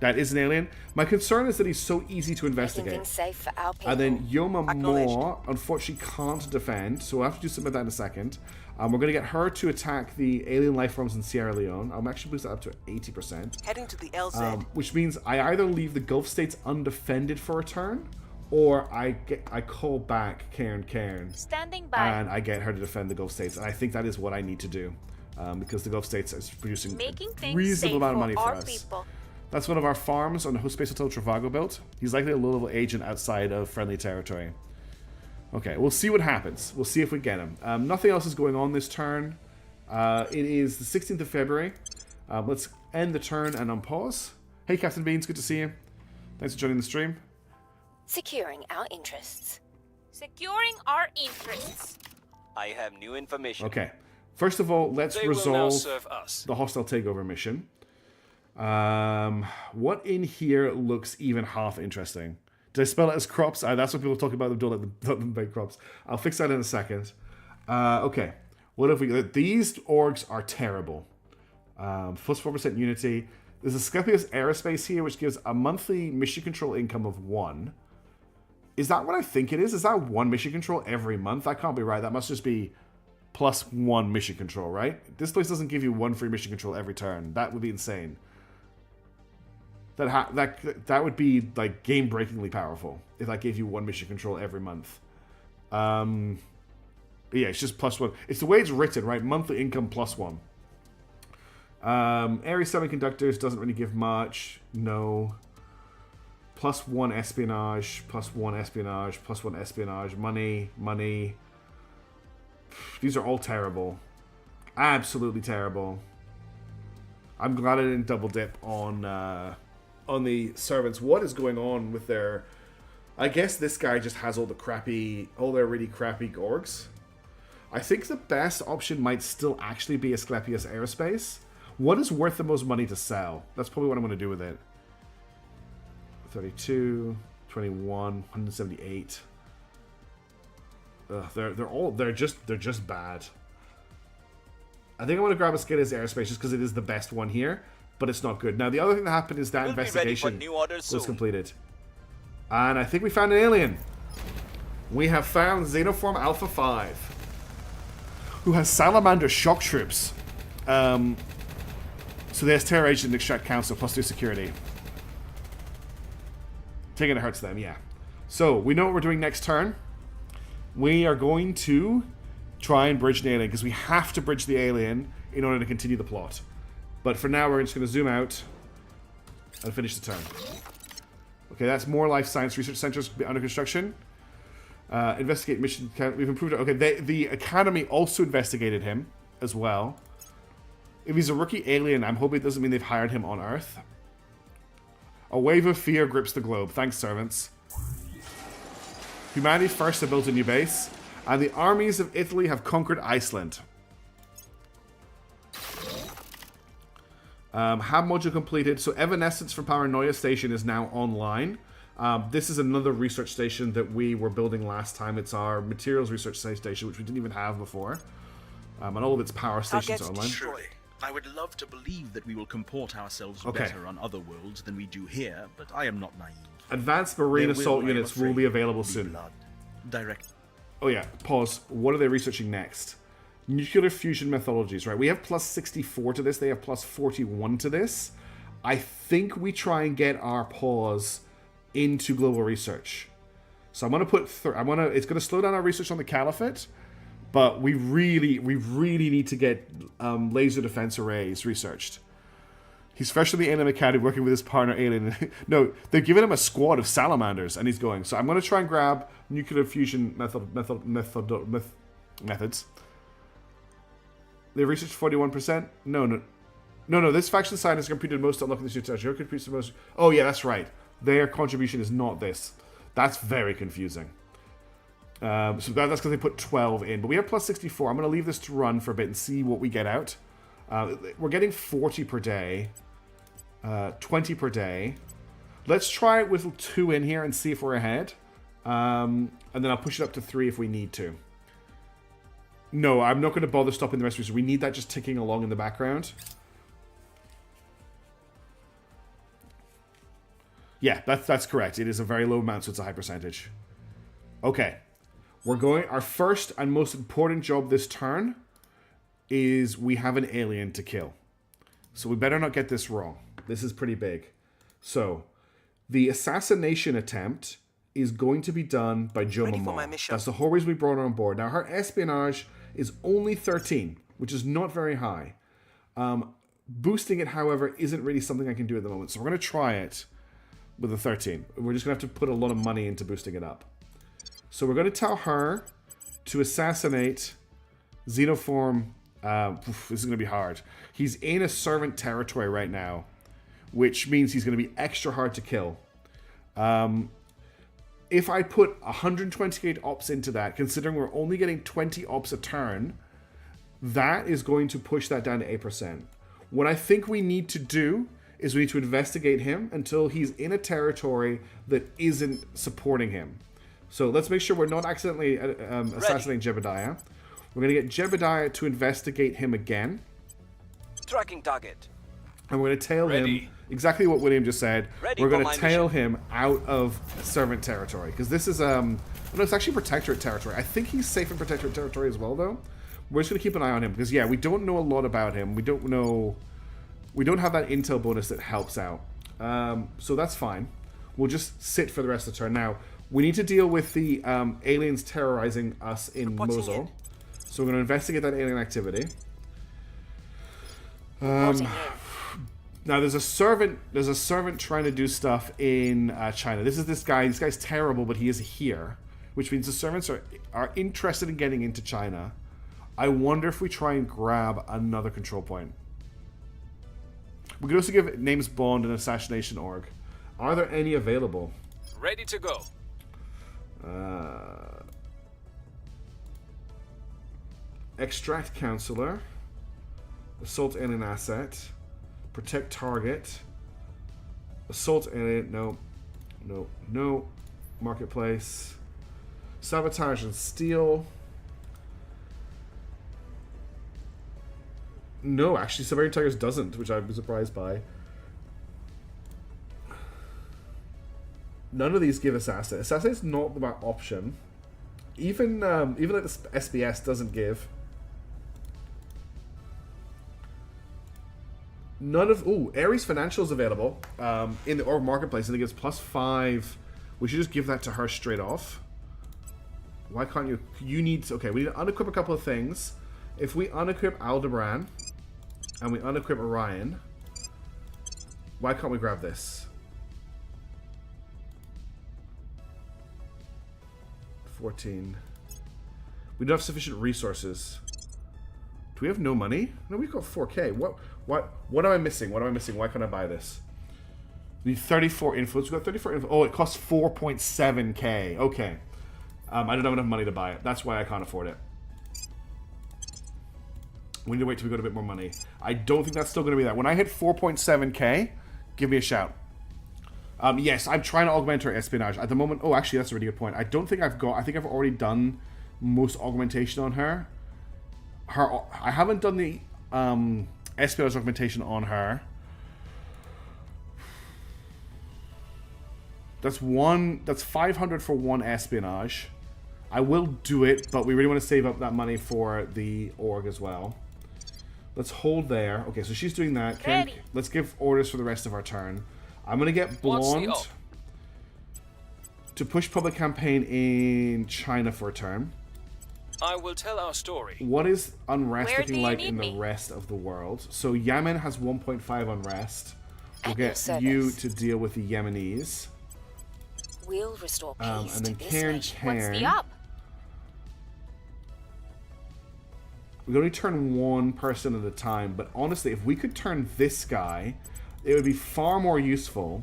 That is an alien. My concern is that he's so easy to Making investigate. things safe for our people. And then Yoma Acknowledged. Moore, unfortunately, can't defend, so we'll have to do something about that in a second. We're going to get her to attack the alien life forms in Sierra Leone. I'm actually boost that up to 80%. Heading to the LZ. Which means I either leave the Gulf states undefended for a turn, or I call back Cairn, Standing by. and I get her to defend the Gulf states. And I think that is what I need to do, because the Gulf states is producing Making a things reasonable safe amount of for money for our us. people. That's one of our farms on the Space Hotel Travago built. He's likely a low-level agent outside of friendly territory. Okay, we'll see what happens. We'll see if we get him. Nothing else is going on this turn. It is the 16th of February. Let's end the turn and unpause. Hey, Captain Beans, good to see you. Thanks for joining the stream. Securing our interests. Securing our interests. I have new information. Okay. First of all, let's They will now resolve serve us. the hostile takeover mission. What in here looks even half interesting? Did I spell it as crops? That's what people talk about. Them don't let them make crops. I'll fix that in a second. Okay. What if we... These orgs are terrible. Plus 4% unity. There's a Skepios Aerospace here, which gives a monthly mission control income of 1. Is that what I think it is? Is that 1 mission control every month? That can't be right. That must just be plus 1 mission control, right? This place doesn't give you 1 free mission control every turn. That would be insane. That would be like game-breakingly powerful if I gave you 1 mission control every month. Yeah, it's just plus 1. It's the way it's written, right? Monthly income plus 1. Ares Semiconductors doesn't really give much. No. +1 espionage, +1 espionage, +1 espionage, money. These are all terrible. Absolutely terrible. I'm glad I didn't double dip on the servants. What is going on with their... I guess this guy just has all their really crappy Gorgs. I think the best option might still actually be Asclepius Aerospace. What is worth the most money to sell? That's probably what I'm going to do with it. 32, 21, 178. Ugh, they're just bad. I think I want to grab Asclepius Aerospace just because it is the best one here, but it's not good. Now the other thing that happened is that investigation was completed. And I think we found an alien. We have found Xenoform Alpha 5, who has Salamander shock troops. So there's Terra Agent and Extract Council +2 security. Taking it hurts them, yeah. So we know what we're doing next turn. We are going to try and bridge the alien because we have to bridge the alien in order to continue the plot. But for now, we're just going to zoom out and finish the turn. Okay, that's more life science research centers under construction. Investigate mission. We've improved it. Okay, the Academy also investigated him as well. If he's a rookie alien, I'm hoping it doesn't mean they've hired him on Earth. A wave of fear grips the globe. Thanks, servants. Humanity first have built a new base, and the armies of Italy have conquered Iceland. Hab module completed. So Evanescence from Paranoia Station is now online. This is another research station that we were building last time. It's our materials research station, which we didn't even have before. And all of its power stations are online. Surely. I would love to believe that we will comport ourselves better on other worlds than we do here, but I am not naive. Advanced Marine Assault Units will be available soon. Direct. Oh yeah, pause. What are they researching next? Nuclear fusion methodologies, right? We have +64 to this. They have +41 to this. I think we try and get our pause into global research. So I'm going to put... it's going to slow down our research on the Caliphate, but we really need to get laser defense arrays researched. He's fresh from the Alien Academy working with his partner Alien. No, they've given him a squad of salamanders, and he's going. So I'm going to try and grab nuclear fusion methods. They researched 41%? No. This faction scientist computed most to unlock this new territory. Computes the most... Oh, yeah, that's right. Their contribution is not this. That's very confusing. So that's because they put 12 in. But we have +64. I'm going to leave this to run for a bit and see what we get out. We're getting 40 per day. 20 per day. Let's try it with 2 in here and see if we're ahead. And then I'll push it up to 3 if we need to. No, I'm not going to bother stopping the rest of it. We need that just ticking along in the background. Yeah, that's correct. It is a very low amount, so it's a high percentage. Okay. We're going... Our first and most important job this turn is we have an alien to kill. So we better not get this wrong. This is pretty big. So, the assassination attempt is going to be done by Joe Momoa. That's the whole reason we brought her on board. Now, her espionage is only 13, which is not very high. Boosting it, however, isn't really something I can do at the moment. So we're going to try it with a 13. We're just going to have to put a lot of money into boosting it up. So we're going to tell her to assassinate Xenoform. This is going to be hard. He's in a servant territory right now, which means he's going to be extra hard to kill. If I put 128 ops into that, considering we're only getting 20 ops a turn, that is going to push that down to 8%. What I think we need to do is we need to investigate him until he's in a territory that isn't supporting him. So let's make sure we're not accidentally assassinating Jebediah. We're going to get Jebediah to investigate him again. Tracking target. And we're going to tail him, exactly what William just said. We're going to tail him out of servant territory. Because this is, no, it's actually protectorate territory. I think he's safe in protectorate territory as well, though. We're just going to keep an eye on him. Because, yeah, we don't know a lot about him. We don't have that intel bonus that helps out. So that's fine. We'll just sit for the rest of the turn. Now, we need to deal with the aliens terrorizing us in Mosul. So we're going to investigate that alien activity. Now there's a servant. There's a servant trying to do stuff in China. This guy. This guy's terrible, but he is here, which means the servants are interested in getting into China. I wonder if we try and grab another control point. We could also give Names Bond an assassination org. Are there any available? Ready to go. Extract counselor. Assault alien asset. Protect target. Assault alien. No. No. No. Marketplace. Sabotage and steal. No, actually, Siberian Tigers doesn't, which I was surprised by. None of these give assassin. Assassin is not the option. Even like the SBS doesn't give. None of Ares Financial is available in the org marketplace, and it gives +5. We should just give that to her straight off. Why can't you? You need okay. We need to unequip a couple of things. If we unequip Aldebaran and we unequip Orion, why can't we grab this? 14. We don't have sufficient resources. Do we have no money? No, we've got 4K. What am I missing? What am I missing? Why can't I buy this? We need 34 influence. We've got 34 influence. Oh, it costs 4.7K. Okay. I don't have enough money to buy it. That's why I can't afford it. We need to wait till we got a bit more money. I don't think that's still going to be that. When I hit 4.7K, give me a shout. Yes, I'm trying to augment her espionage. At the moment... Oh, actually, that's a really good point. I don't think I've got... I think I've already done most augmentation on her. I haven't done the espionage augmentation on her. That's 500 for one espionage. I will do it, but we really want to save up that money for the org as well. Let's hold there. Okay, so she's doing that. Let's give orders for the rest of our turn. I'm going to get Blonde to push public campaign in China for a turn. I will tell our story. What is unrest looking like in the rest of the world? So Yemen has 1.5 unrest. We'll get you to deal with the Yemenis. We'll restore peace and then to this nation. What's the up? We only turn one person at a time, but honestly, if we could turn this guy, it would be far more useful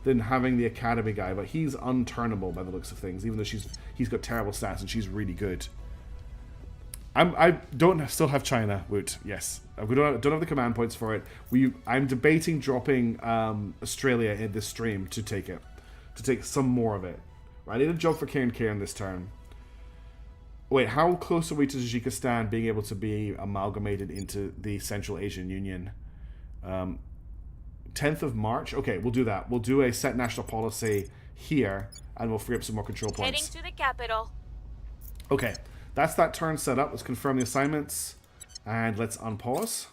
than having the academy guy. But he's unturnable by the looks of things, even though he's got terrible stats and she's really good. I don't still have China, Woot. Yes, we don't have the command points for it. I'm debating dropping Australia in this stream to take it, to take some more of it. I need a job for K&K on this turn. Wait, how close are we to Tajikistan being able to be amalgamated into the Central Asian Union? 10th of March? Okay, we'll do that. We'll do a set national policy here, and we'll free up some more control points. Heading to the capital. Okay, that's that turn set up. Let's confirm the assignments, and let's unpause.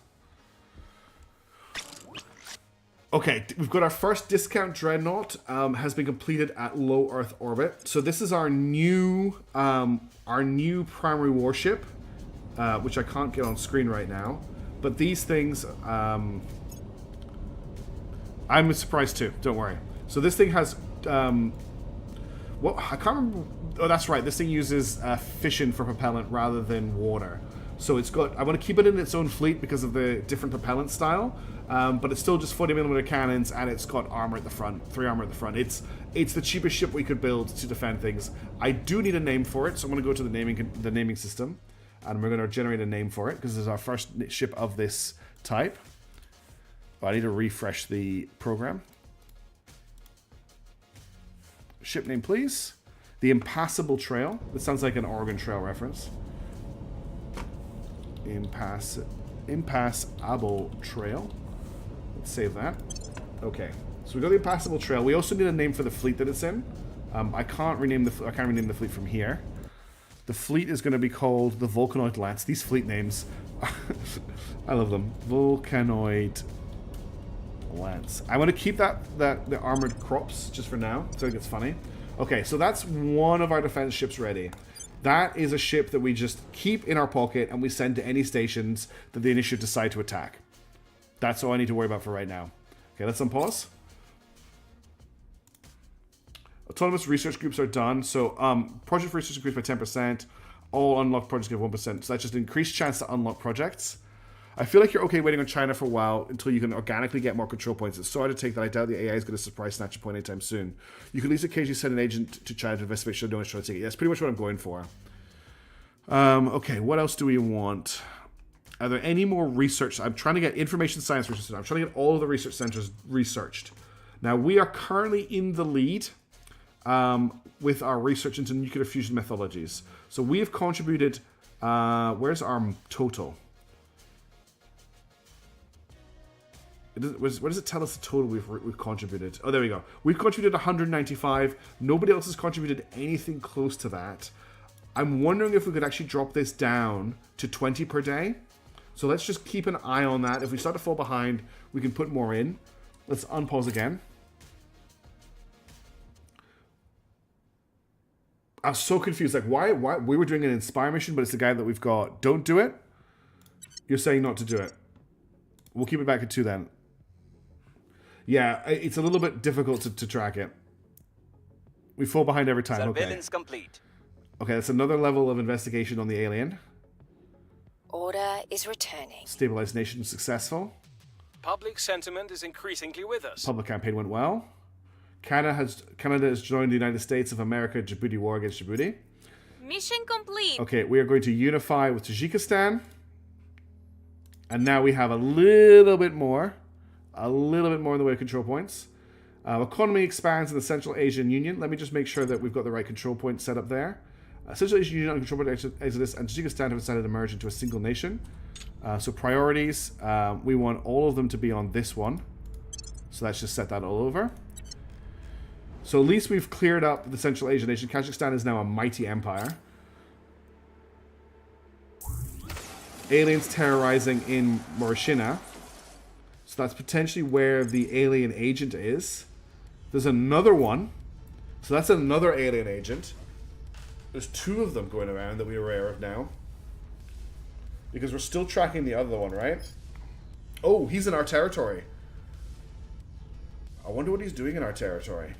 Okay, we've got our first discount dreadnought has been completed at low Earth orbit. So this is our new primary warship, which I can't get on screen right now. But these things, I'm surprised too. Don't worry. So this thing has, what I can't remember. Oh, that's right. This thing uses fission for propellant rather than water. So it's got. I want to keep it in its own fleet because of the different propellant style. But it's still just 40mm cannons, and it's got armor at the front, 3 armor at the front. It's the cheapest ship we could build to defend things. I do need a name for it, so I'm going to go to the naming system, and we're going to generate a name for it because this is our first ship of this type. But I need to refresh the program. Ship name, please. The Impassable Trail. This sounds like an Oregon Trail reference. Impassable Trail. Let's save that. Okay, so we got the Impassable Trail. We also need a name for the fleet that it's in. I can't rename the fleet from here. The fleet is going to be called the Volcanoid Lance. These fleet names, I love them. Volcanoid Lance. I want to keep the armored crops just for now, so it gets funny. Okay, so that's one of our defense ships ready. That is a ship that we just keep in our pocket and we send to any stations that the initiative decide to attack. That's all I need to worry about for right now. Okay, let's unpause. Autonomous research groups are done. So project research increased by 10%. All unlocked projects give 1%. So that's just an increased chance to unlock projects. I feel like you're okay waiting on China for a while until you can organically get more control points. It's so hard to take that I doubt the AI is going to surprise snatch a point anytime soon. You can at least occasionally send an agent to China to investigate sure no one's trying to take it. That's pretty much what I'm going for. Okay, what else do we want? Are there any more research? I'm trying to get information science research. I'm trying to get all of the research centers researched. Now, we are currently in the lead with our research into nuclear fusion methodologies. So we have contributed... where's our total? What does it tell us the total we've contributed? Oh, there we go. We've contributed 195. Nobody else has contributed anything close to that. I'm wondering if we could actually drop this down to 20 per day. So let's just keep an eye on that. If we start to fall behind, we can put more in. Let's unpause again. I was so confused. Like, why? We were doing an Inspire mission, but it's the guy that we've got. Don't do it? You're saying not to do it. We'll keep it back at 2 then. Yeah, it's a little bit difficult to track it. We fall behind every time. Surveillance complete. Okay, that's another level of investigation on the alien. Order is returning. Stabilized nation successful. Public sentiment is increasingly with us. Public campaign went well. Canada has joined the United States of America Djibouti war against Djibouti. Mission complete. Okay, we are going to unify with Tajikistan. And now we have a little bit more in the way of control points. Economy expands in the Central Asian Union. Let me just make sure that we've got the right control point set up there. Central Asian Union uncontrolled exodus and Tajikistan have decided to merge into a single nation. So priorities, we want all of them to be on this one. So let's just set that all over. So at least we've cleared up the Central Asian nation. Kazakhstan is now a mighty empire. Aliens terrorizing in Morishina. So that's potentially where the alien agent is. There's another one. So that's another alien agent. There's 2 of them going around that we're aware of now. Because we're still tracking the other one, right? Oh, he's in our territory. I wonder what he's doing in our territory.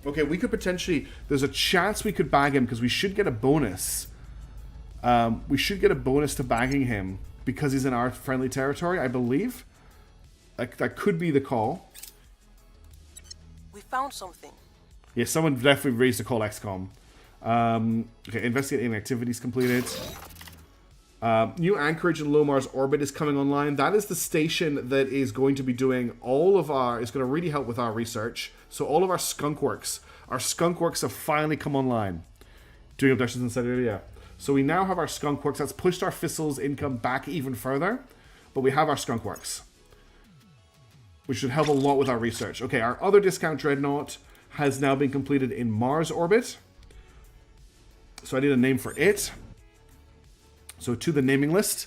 Okay, we could potentially... There's a chance we could bag him because we should get a bonus. We should get a bonus to bagging him because he's in our friendly territory, I believe. That could be the call. We found something. Yeah, someone definitely raised the call XCOM. Okay, investigating activities completed. New anchorage in low Mars orbit is coming online. That is the station that is going to be doing all of our... It's going to really help with our research. So all of our skunk works. Our skunk works have finally come online. Doing abductions inside area. So we now have our skunk works. That's pushed our Fissel's income back even further. But we have our skunk works. Which should help a lot with our research. Okay, our other discount dreadnought has now been completed in Mars orbit. So I need a name for it. So to the naming list.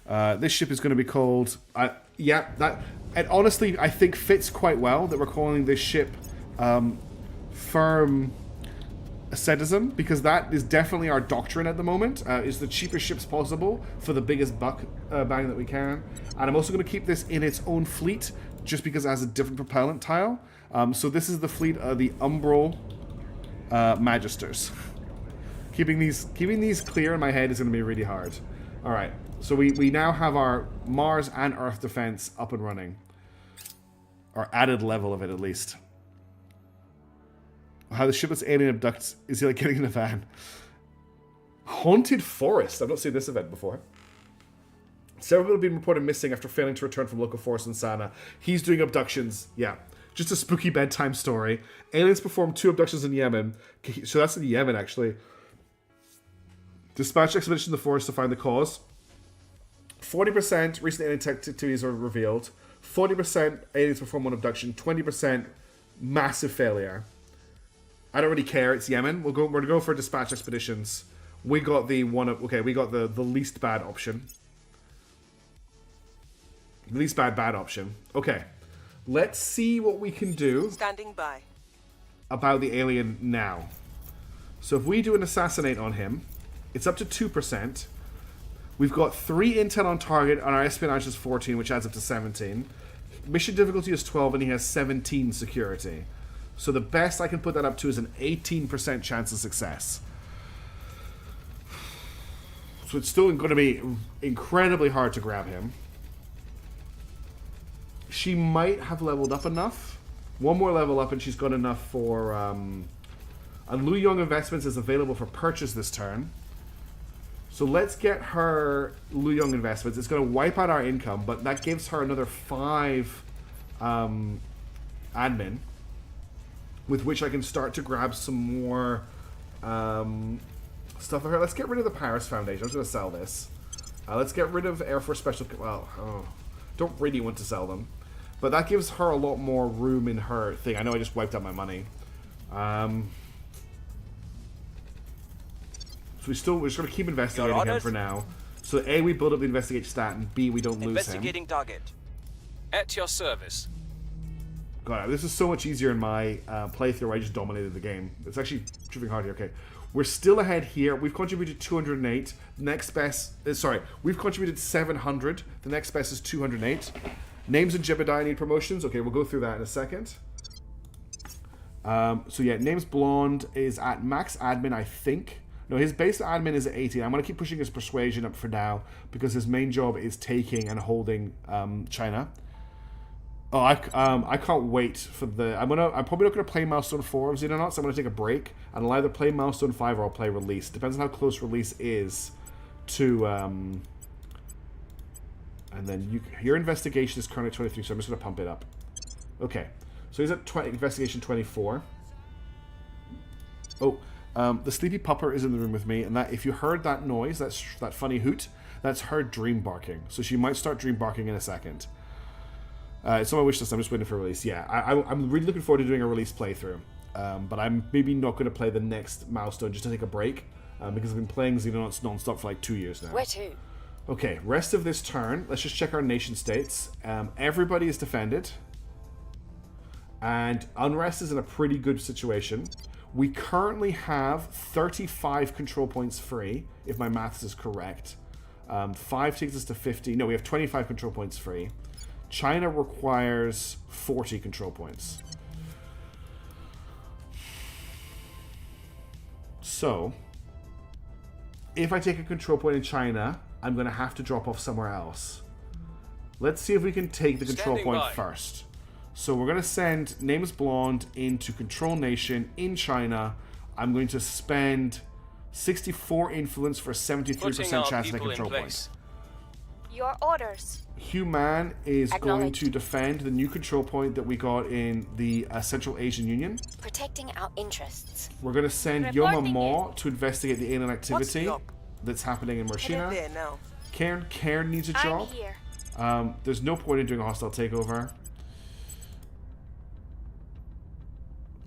This ship is going to be called... it honestly, I think, fits quite well that we're calling this ship Firm Asceticism, because that is definitely our doctrine at the moment. Is the cheapest ships possible for the biggest buck bang that we can. And I'm also going to keep this in its own fleet, just because it has a different propellant tile. So this is the fleet of the Umbral Magisters. Keeping these clear in my head is going to be really hard. All right, so we now have our Mars and Earth defense up and running. Or added level of it, at least. How the shipless alien abducts... Is he like getting in a van? Haunted Forest. I've not seen this event before. Several people have been reported missing after failing to return from local forest in Sana. He's doing abductions. Yeah. Just a spooky bedtime story. Aliens performed 2 abductions in Yemen. So that's in Yemen, actually. Dispatch expedition to the forest to find the cause. 40% recent alien activities are revealed. 40% aliens perform 1 abduction. 20% massive failure. I don't really care. It's Yemen. We're going to go for dispatch expeditions. We got the one. Okay, we got the least bad option. The least bad option. Okay, let's see what we can do. Standing by. About the alien now. So if we do an assassinate on him, it's up to 2%. We've got 3 intel on target, and our espionage is 14, which adds up to 17. Mission difficulty is 12 and he has 17 security. So the best I can put that up to is an 18% chance of success. So it's still going to be incredibly hard to grab him. She might have leveled up enough. One more level up and she's got enough for... and Lu Yong Investments is available for purchase this turn. So let's get her Lu Yong Investments. It's going to wipe out our income, but that gives her another 5 admin, with which I can start to grab some more stuff for her. Let's get rid of the Paris Foundation. I'm just going to sell this. Let's get rid of Air Force Special... Well, don't really want to sell them. But that gives her a lot more room in her thing. I know I just wiped out my money. So we're just going to keep investigating him for now. So A, we build up the investigate stat, and B, we don't lose him. Investigating target. At your service. God, this is so much easier in my playthrough where I just dominated the game. It's actually tripping hard here. Okay, we're still ahead here. We've contributed 208. Next best... sorry, we've contributed 700. The next best is 208. Names and Jebediah need promotions. Okay, we'll go through that in a second. So yeah, Names Blonde is at max admin, I think. No, his base admin is at 18. I'm going to keep pushing his persuasion up for now because his main job is taking and holding China. Oh, I can't wait for the... I'm probably not going to play Milestone 4 of Xenonauts, so I'm going to take a break, and I'll either play Milestone 5 or I'll play Release. Depends on how close Release is to... and then your investigation is currently 23, so I'm just going to pump it up. Okay, so he's at investigation 24. Oh, the Sleepy Pupper is in the room with me, and that if you heard that noise, that funny hoot, that's her dream barking. So she might start dream barking in a second. It's on my wish list. I'm just waiting for release. Yeah, I'm really looking forward to doing a release playthrough. But I'm maybe not going to play the next milestone just to take a break, because I've been playing Xenonauts non-stop for like 2 years now. Where to? Okay, rest of this turn, let's just check our nation states. Everybody is defended. And Unrest is in a pretty good situation. We currently have 35 control points free, if my maths is correct. 5 takes us to 50. No, we have 25 control points free. China requires 40 control points. So, if I take a control point in China, I'm going to have to drop off somewhere else. Let's see if we can take the control point first. So we're going to send Nameless Blonde into Control Nation in China. I'm going to spend 64 influence for a 73% chance to take control point. Your orders. Human is going to defend the new control point that we got in the Central Asian Union. Protecting our interests. We're going to send Yoma Ma to investigate the alien activity that's happening in Marshina. Cairn needs a job. I'm here. There's no point in doing a hostile takeover.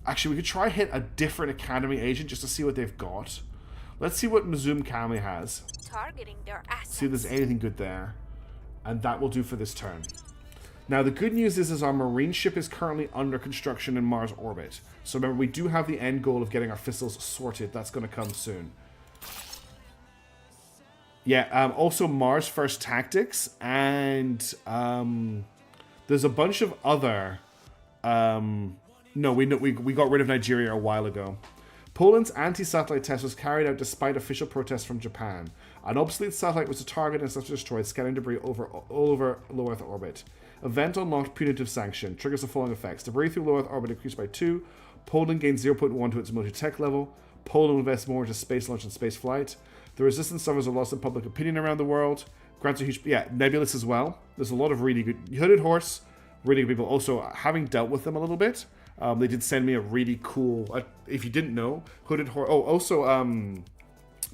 Actually, we could try hit a different Academy agent just to see what they've got. Let's see what Mazum Kami has. Targeting their assets. See if there's anything good there. And that will do for this turn. Now, the good news is our marine ship is currently under construction in Mars orbit. So remember, we do have the end goal of getting our Fistles sorted. That's going to come soon. Yeah, also Mars First Tactics. And there's a bunch of other... No, we got rid of Nigeria a while ago. Poland's anti-satellite test was carried out despite official protests from Japan. An obsolete satellite was a target and destroyed, scattering debris all over low Earth orbit. Event unlocked punitive sanction. Triggers the following effects. Debris through low Earth orbit increased by 2. Poland gains 0.1 to its military tech level. Poland will invest more into space launch and space flight. The resistance suffers a loss in public opinion around the world. Grants a huge... Yeah, Nebulous as well. There's a lot of really good... Hooded Horse, really good people. Also, having dealt with them a little bit... they did send me a really cool... if you didn't know, Hooded Horse... Oh, also,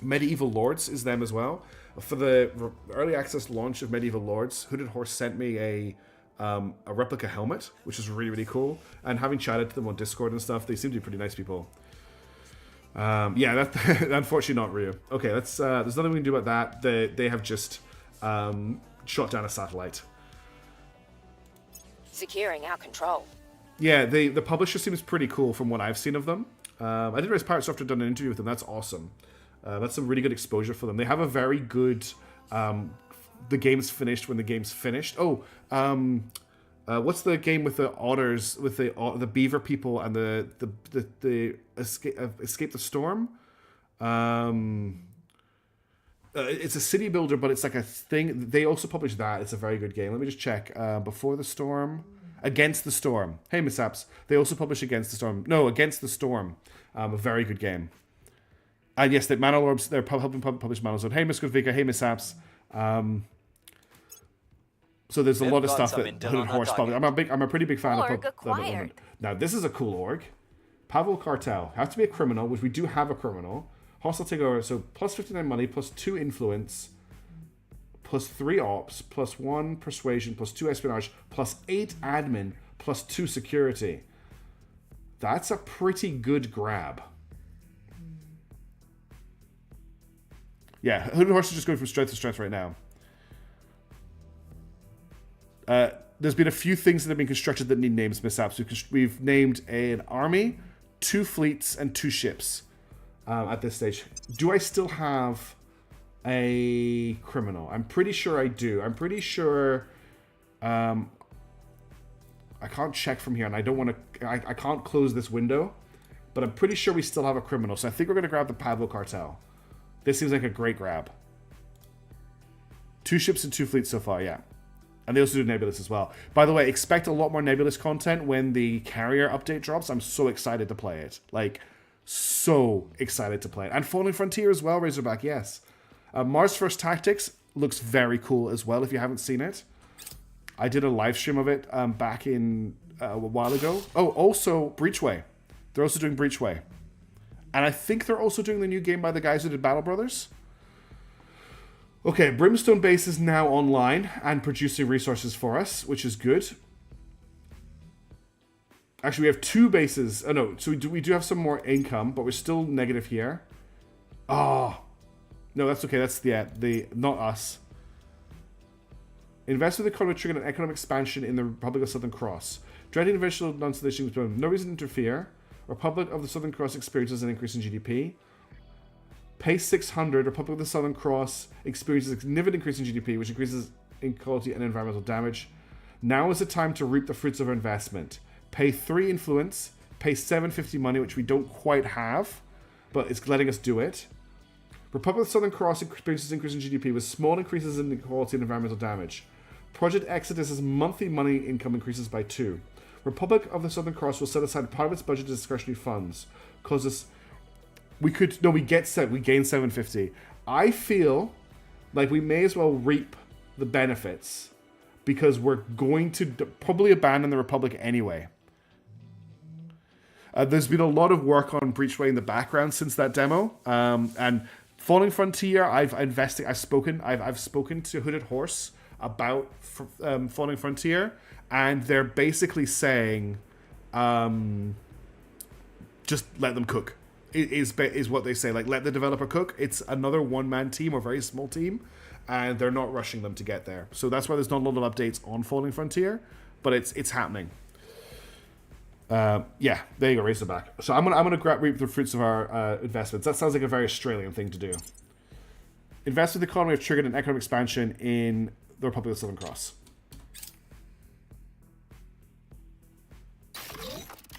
Medieval Lords is them as well. For the early access launch of Medieval Lords, Hooded Horse sent me a replica helmet, which is really, really cool. And having chatted to them on Discord and stuff, they seem to be pretty nice people. Yeah, that's unfortunately not real. Okay, there's nothing we can do about that. They have just shot down a satellite. Securing our control. Yeah, the publisher seems pretty cool from what I've seen of them. I didn't realize Pirate Software had done an interview with them. That's awesome. That's some really good exposure for them. They have a very good... the game's finished when the game's finished. Oh, What's the game with the otters, with the beaver people and the escape the storm? It's a city builder, but it's like a thing. They also published that. It's a very good game. Let me just check. Before the Storm, Against the Storm. Hey, Mishaps. They also publish Against the Storm. No, Against the Storm. A very good game. And yes, the Manalorbs, they're helping publish Manalorbs. Hey, Miss Goodvika. Hey, Mishaps. So there's a lot of stuff that Hooded Horse published. I'm a pretty big fan of them at the moment. Now, this is a cool org. Pavel Cartel. Have to be a criminal, which we do have a criminal. Hostile takeover, so plus 59 money, plus 2 influence, plus 3 ops, plus 1 persuasion, plus 2 espionage, plus 8 admin, plus 2 security. That's a pretty good grab. Yeah, Hooded Horse is just going from strength to strength right now. There's been a few things that have been constructed that need names, Mishaps. We've named an army, 2 fleets, and 2 ships. At this stage. Do I still have a criminal? I'm pretty sure I do. I'm pretty sure I can't check from here, and I don't want to I can't close this window, but I'm pretty sure we still have a criminal. So I think we're going to grab the Pavel Cartel. This seems like a great grab. 2 ships and 2 fleets so far, yeah. And they also do Nebulous as well. By the way, expect a lot more Nebulous content when the carrier update drops. I'm so excited to play it. Like, so excited to play it. And Falling Frontier as well, Razorback, yes. Mars First Tactics looks very cool as well if you haven't seen it. I did a live stream of it back in a while ago. Oh, also Breachway. They're also doing Breachway. And I think they're also doing the new game by the guys who did Battle Brothers. Okay, Brimstone Base is now online and producing resources for us, which is good. Actually, we have 2 bases. Oh, no. So we do have some more income, but we're still negative here. Oh. No, that's okay. That's, not us. Invest with the economy triggered an economic expansion in the Republic of Southern Cross. Dreading eventual non-sedation with no reason to interfere. Republic of the Southern Cross experiences an increase in GDP. Pace 600. Republic of the Southern Cross experiences a significant increase in GDP, which increases inequality and environmental damage. Now is the time to reap the fruits of our investment. Pay 3 influence, pay 750 money, which we don't quite have, but it's letting us do it. Republic of the Southern Cross experiences increase in GDP with small increases in inequality and environmental damage. Project Exodus's monthly money income increases by 2. Republic of the Southern Cross will set aside part of its budget as discretionary funds. Causes we gain 750. I feel like we may as well reap the benefits because we're going to probably abandon the Republic anyway. There's been a lot of work on Breachway in the background since that demo, and Falling Frontier. I've spoken to Hooded Horse about Falling Frontier, and they're basically saying, just let them cook. Is what they say. Like, let the developer cook. It's another one-man team or very small team, and they're not rushing them to get there. So that's why there's not a lot of updates on Falling Frontier, but it's happening. Yeah, there you go, Razorback. So I'm gonna reap the fruits of our investments. That sounds like a very Australian thing to do. Invest with the economy have triggered an economic expansion in the Republic of the Southern Cross.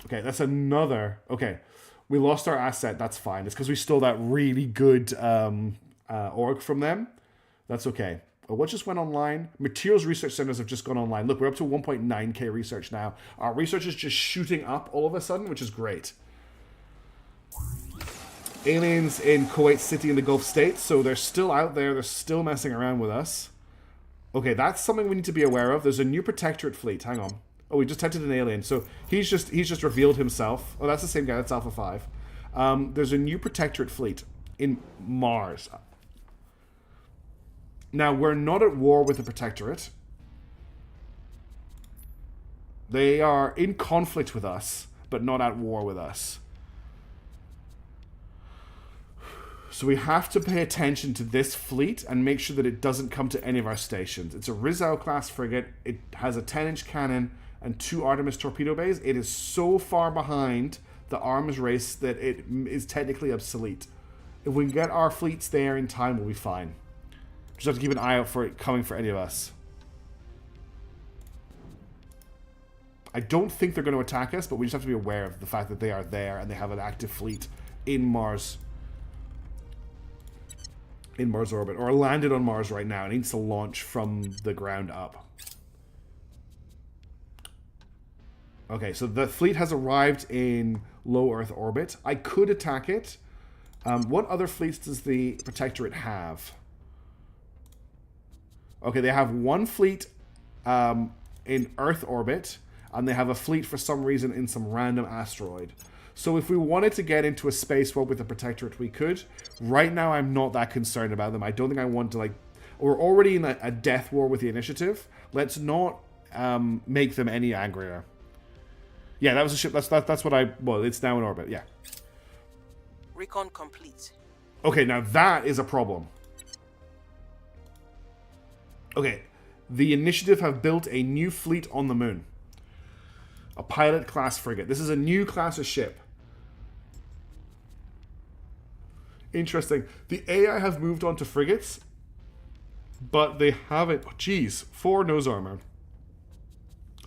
Okay, that's another. Okay, we lost our asset. That's fine. It's because we stole that really good org from them. That's okay. What just went online? Materials research centers have just gone online. Look, we're up to 1.9k research now. Our research is just shooting up all of a sudden, which is great. Aliens in Kuwait City in the Gulf States, so they're still out there. They're still messing around with us. Okay, that's something we need to be aware of. There's a new protectorate fleet. Hang on. Oh, we just detected an alien. So he's just revealed himself. Oh, that's the same guy. That's Alpha 5. There's a new protectorate fleet in Mars. Now, we're not at war with the Protectorate. They are in conflict with us, but not at war with us. So we have to pay attention to this fleet and make sure that it doesn't come to any of our stations. It's a Rizal-class frigate. It has a 10-inch cannon and 2 Artemis torpedo bays. It is so far behind the arms race that it is technically obsolete. If we can get our fleets there in time, we'll be fine. Just have to keep an eye out for it coming for any of us. I don't think they're going to attack us, but we just have to be aware of the fact that they are there and they have an active fleet in Mars orbit, or landed on Mars right now. It needs to launch from the ground up. Okay, so the fleet has arrived in low Earth orbit. I could attack it. What other fleets does the Protectorate have? Okay, they have one fleet in Earth orbit, and they have a fleet for some reason in some random asteroid. So if we wanted to get into a space war with the Protectorate, we could. Right now, I'm not that concerned about them. I don't think I want to, like... We're already in a death war with the Initiative. Let's not make them any angrier. Yeah, that was a ship. That's what I... Well, it's now in orbit, yeah. Recon complete. Okay, now that is a problem. Okay, the Initiative have built a new fleet on the moon. A pilot-class frigate. This is a new class of ship. Interesting. The AI have moved on to frigates, but they haven't... Oh, geez, 4 nose armor.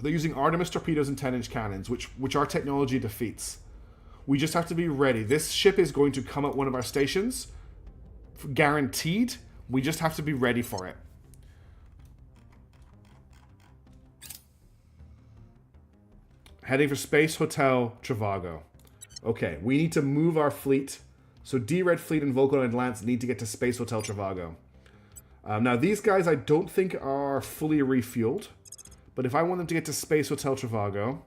They're using Artemis torpedoes and 10-inch cannons, which our technology defeats. We just have to be ready. This ship is going to come at one of our stations. Guaranteed. We just have to be ready for it. Heading for Space Hotel Trivago. Okay, we need to move our fleet. So D-Red Fleet and Vulcanoid Lance need to get to Space Hotel Trivago. Now, these guys I don't think are fully refueled. But if I want them to get to Space Hotel Trivago,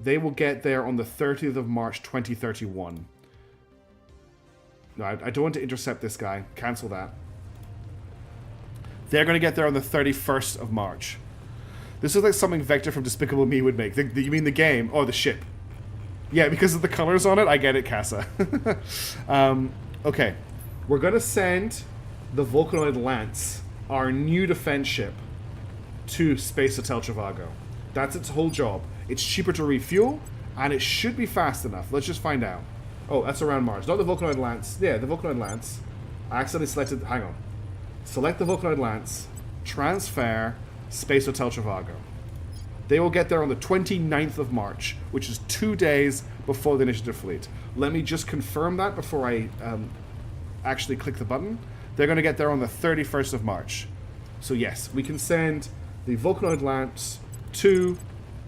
they will get there on the 30th of March, 2031. No, I don't want to intercept this guy. Cancel that. They're going to get there on the 31st of March. This is like something Vector from Despicable Me would make. You mean the game? Or the ship? Yeah, because of the colors on it? I get it, Casa. Okay. We're going to send the Vulcanoid Lance, our new defense ship, to Space Hotel Trivago. That's its whole job. It's cheaper to refuel, and it should be fast enough. Let's just find out. Oh, that's around Mars. Not the Vulcanoid Lance. Yeah, the Vulcanoid Lance. I accidentally selected... Hang on. Select the Vulcanoid Lance. Transfer Space Hotel Trivago. They will get there on the 29th of March, which is 2 days before the Initiative fleet. Let me just confirm that before I actually click the button. They're going to get there on the 31st of March. So yes, we can send the Vulcanoid Lance to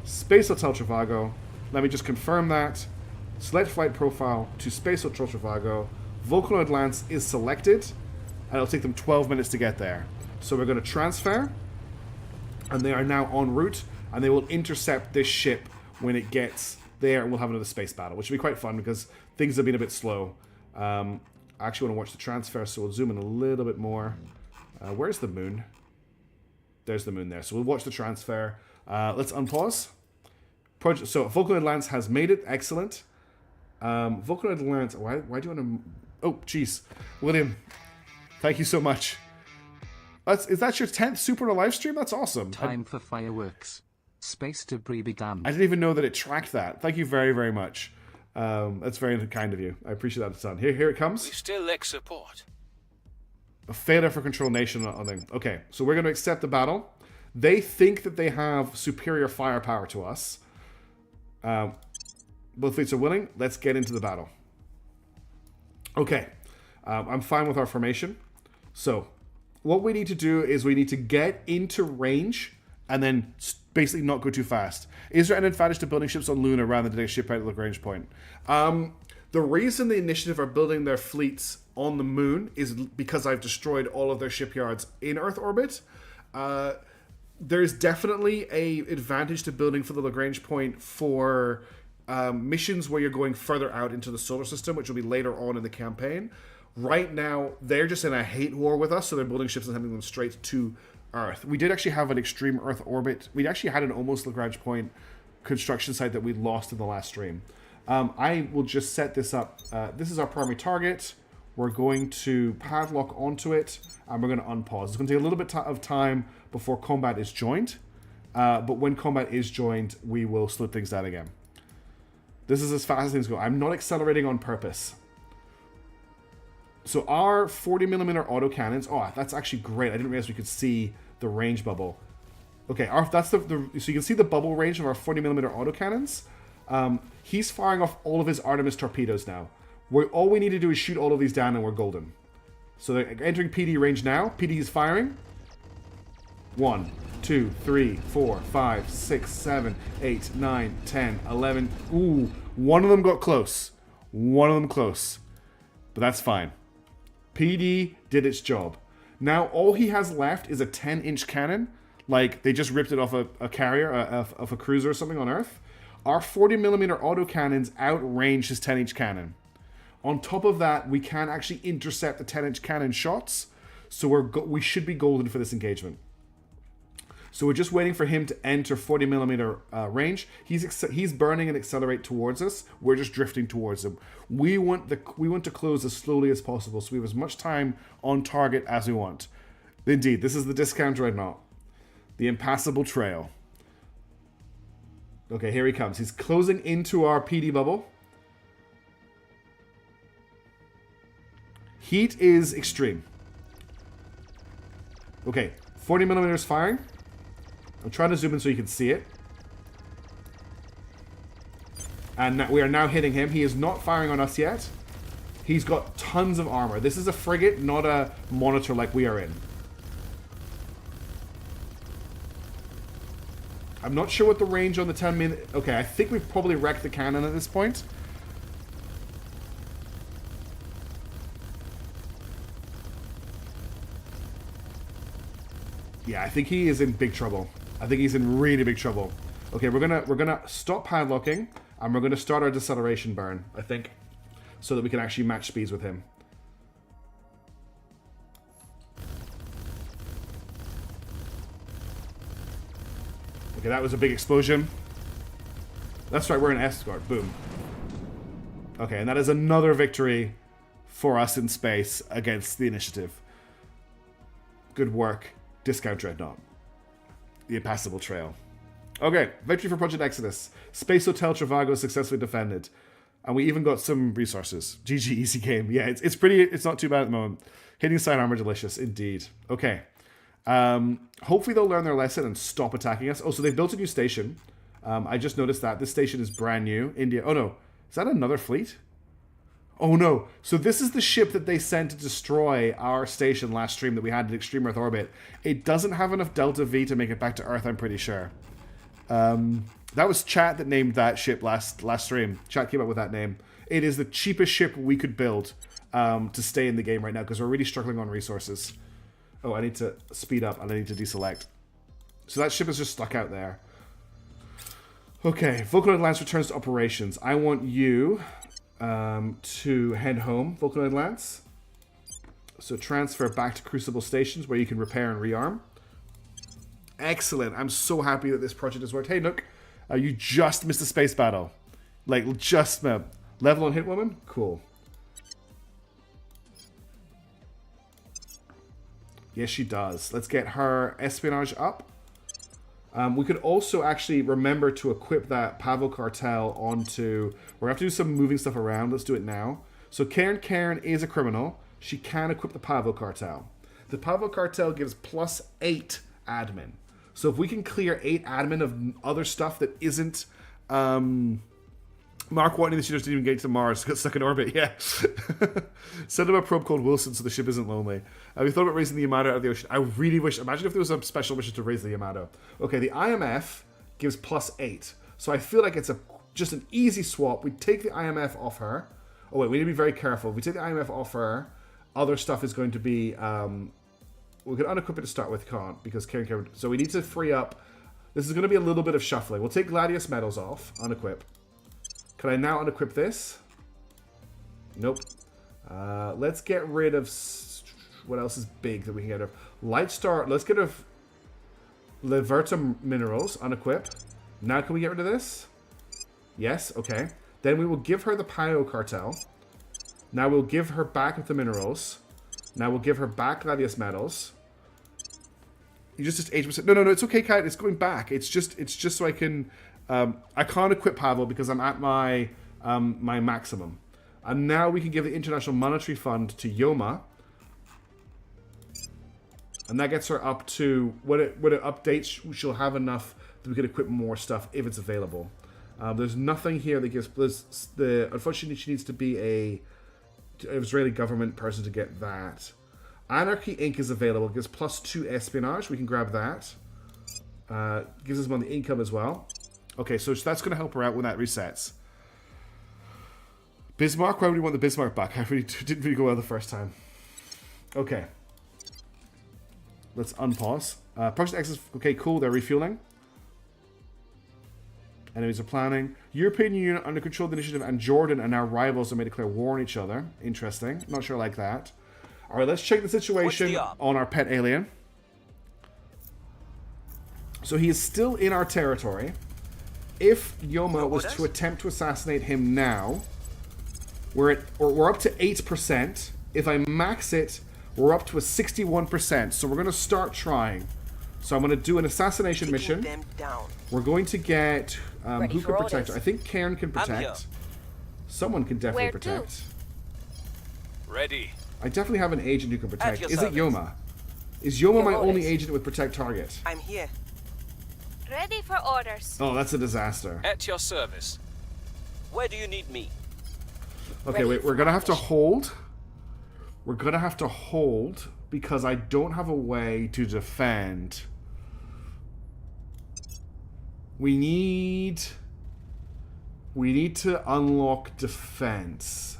Space Hotel Trivago. Let me just confirm that. Select flight profile to Space Hotel Trivago. Vulcanoid Lance is selected, and it'll take them 12 minutes to get there. So we're going to transfer, and they are now en route, and they will intercept this ship when it gets there, and we'll have another space battle, which will be quite fun because things have been a bit slow. I actually want to watch the transfer, so we'll zoom in a little bit more. Where's the moon? There's the moon there. So we'll watch the transfer. Let's unpause. So Vulcanoid Lance has made it. Excellent. Vulcanoid Lance... Why do you want to... Oh, jeez. William, thank you so much. Is that your 10th Super live stream? That's awesome. Time for fireworks. Space debris be damned. I didn't even know that it tracked that. Thank you very, very much. That's very kind of you. I appreciate that a ton. Here it comes. We still lack support. A failure for Control Nation on them. Okay, so we're going to accept the battle. They think that they have superior firepower to us. Both fleets are willing. Let's get into the battle. Okay, I'm fine with our formation. So, what we need to do is we need to get into range and then basically not go too fast. Is there an advantage to building ships on Luna rather than getting a ship out of the Lagrange point? The reason the Initiative are building their fleets on the moon is because I've destroyed all of their shipyards in Earth orbit. There's definitely a advantage to building for the Lagrange point for missions where you're going further out into the solar system, which will be later on in the campaign. Right now, they're just in a hate war with us, so they're building ships and sending them straight to Earth. We did actually have an extreme Earth orbit. We actually had an almost Lagrange point construction site that we lost in the last stream. I will just set this up. This is our primary target. We're going to padlock onto it, and we're going to unpause. It's going to take a little bit of time before combat is joined, but when combat is joined, we will slow things down again. This is as fast as things go. I'm not accelerating on purpose. So our 40mm autocannons, oh, that's actually great. I didn't realize we could see the range bubble. Okay, that's so you can see the bubble range of our 40mm autocannons. He's firing off all of his Artemis torpedoes now. All we need to do is shoot all of these down and we're golden. So they're entering PD range now. PD is firing. 1, 2, 3, 4, 5, 6, 7, 8, 9, 10, 11. Ooh, one of them got close. One of them close. But that's fine. PD did its job. Now all he has left is a 10-inch cannon. Like they just ripped it off a carrier, of a cruiser or something on Earth. Our 40mm autocannons outrange his 10-inch cannon. On top of that, we can actually intercept the 10-inch cannon shots. So we should be golden for this engagement. So we're just waiting for him to enter 40mm range. He's burning and accelerate towards us. We're just drifting towards him. We want to close as slowly as possible, so we have as much time on target as we want. Indeed, this is the discount dreadnought, the impassable trail. Okay, here he comes. He's closing into our PD bubble. Heat is extreme. Okay, 40mm firing. I'm trying to zoom in so you can see it. And we are now hitting him. He is not firing on us yet. He's got tons of armor. This is a frigate, not a monitor like we are in. I'm not sure what the range on the 10-minute... Okay, I think we've probably wrecked the cannon at this point. Yeah, I think he is in big trouble. I think he's in really big trouble. Okay, we're gonna stop padlocking and we're gonna start our deceleration burn, I think, so that we can actually match speeds with him. Okay, that was a big explosion. That's right, we're an escort. Boom. Okay, and that is another victory for us in space against the initiative. Good work, Discount Dreadnought. The impassable trail. Okay, victory for Project Exodus. Space Hotel Travago successfully defended. And we even got some resources. GG, easy game. Yeah, it's not too bad at the moment. Hitting side armor, delicious, indeed. Okay. Hopefully they'll learn their lesson and stop attacking us. Oh, so they've built a new station. I just noticed that. This station is brand new. India. Oh, no. Is that another fleet? Oh, no. So this is the ship that they sent to destroy our station last stream that we had in Extreme Earth Orbit. It doesn't have enough Delta V to make it back to Earth, I'm pretty sure. That was Chat that named that ship last stream. Chat came up with that name. It is the cheapest ship we could build to stay in the game right now because we're really struggling on resources. Oh, I need to speed up and I need to deselect. So that ship is just stuck out there. Okay, Vulcanoid Lance returns to operations. I want you to head home, Vulcanoid Lance. So transfer back to Crucible Stations where you can repair and rearm. Excellent. I'm so happy that this project has worked. Hey, Nook, you just missed a space battle. Like, just level on Hit Woman? Cool. Yes, she does. Let's get her espionage up. We could also actually remember to equip that Pavo Cartel onto... We're going to have to do some moving stuff around. Let's do it now. So Karen is a criminal. She can equip the Pavo Cartel. The Pavo Cartel gives +8 admin. So if we can clear 8 admin of other stuff that isn't... Mark wanting the ships didn't even get to Mars. Got stuck in orbit, yeah. Send him a probe called Wilson so the ship isn't lonely. We thought about raising the Yamato out of the ocean. I really wish... Imagine if there was a special mission to raise the Yamato. Okay, the IMF gives +8. So I feel like it's just an easy swap. We take the IMF off her. Oh, wait, we need to be very careful. If we take the IMF off her, other stuff is going to be... we can unequip it to start with, can't, because Karen... So we need to free up... This is going to be a little bit of shuffling. We'll take Gladius Metals off, unequip. Can I now unequip this? Nope. Let's get rid of... What else is big that we can get rid of? Lightstar... Let's get rid of... Leverta Minerals, unequip. Now can we get rid of this? Yes, okay. Then we will give her the Pio Cartel. Now we'll give her back with the minerals. Now we'll give her back Gladius Metals. You just 8%. No, it's okay, Kite. It's going back. It's just so I can... I can't equip Pavel because I'm at my my maximum. And now we can give the International Monetary Fund to Yoma. And that gets her up to, when it updates, she'll have enough that we can equip more stuff if it's available. There's nothing here that gives, unfortunately she needs to be a Israeli government person to get that. Anarchy Inc. is available, gives +2 espionage, we can grab that. Gives us money income as well. Okay, so that's going to help her out when that resets. Bismarck, why would we want the Bismarck back? I didn't really go well the first time. Okay. Let's unpause. Project X is... Okay, cool. They're refueling. Enemies are planning. European Union under control of the initiative and Jordan are now rivals and may declare war on each other. Interesting. Not sure I like that. Alright, let's check the situation on our pet alien. So he is still in our territory. If Yoma was to attempt to assassinate him now, we're up to 8%. If I max it, we're up to a 61%. So we're going to start trying. So I'm going to do an assassination mission. We're going to get who can protect? I think Cairn can protect. Someone can definitely protect. Ready. I definitely have an agent who can protect. Is it Yoma? Is Yoma my only agent with protect target? I'm here. Ready for orders. Oh, that's a disaster. At your service. Where do you need me? Okay, wait, we're gonna have to hold. We're gonna have to hold because I don't have a way to defend. We need to unlock defense.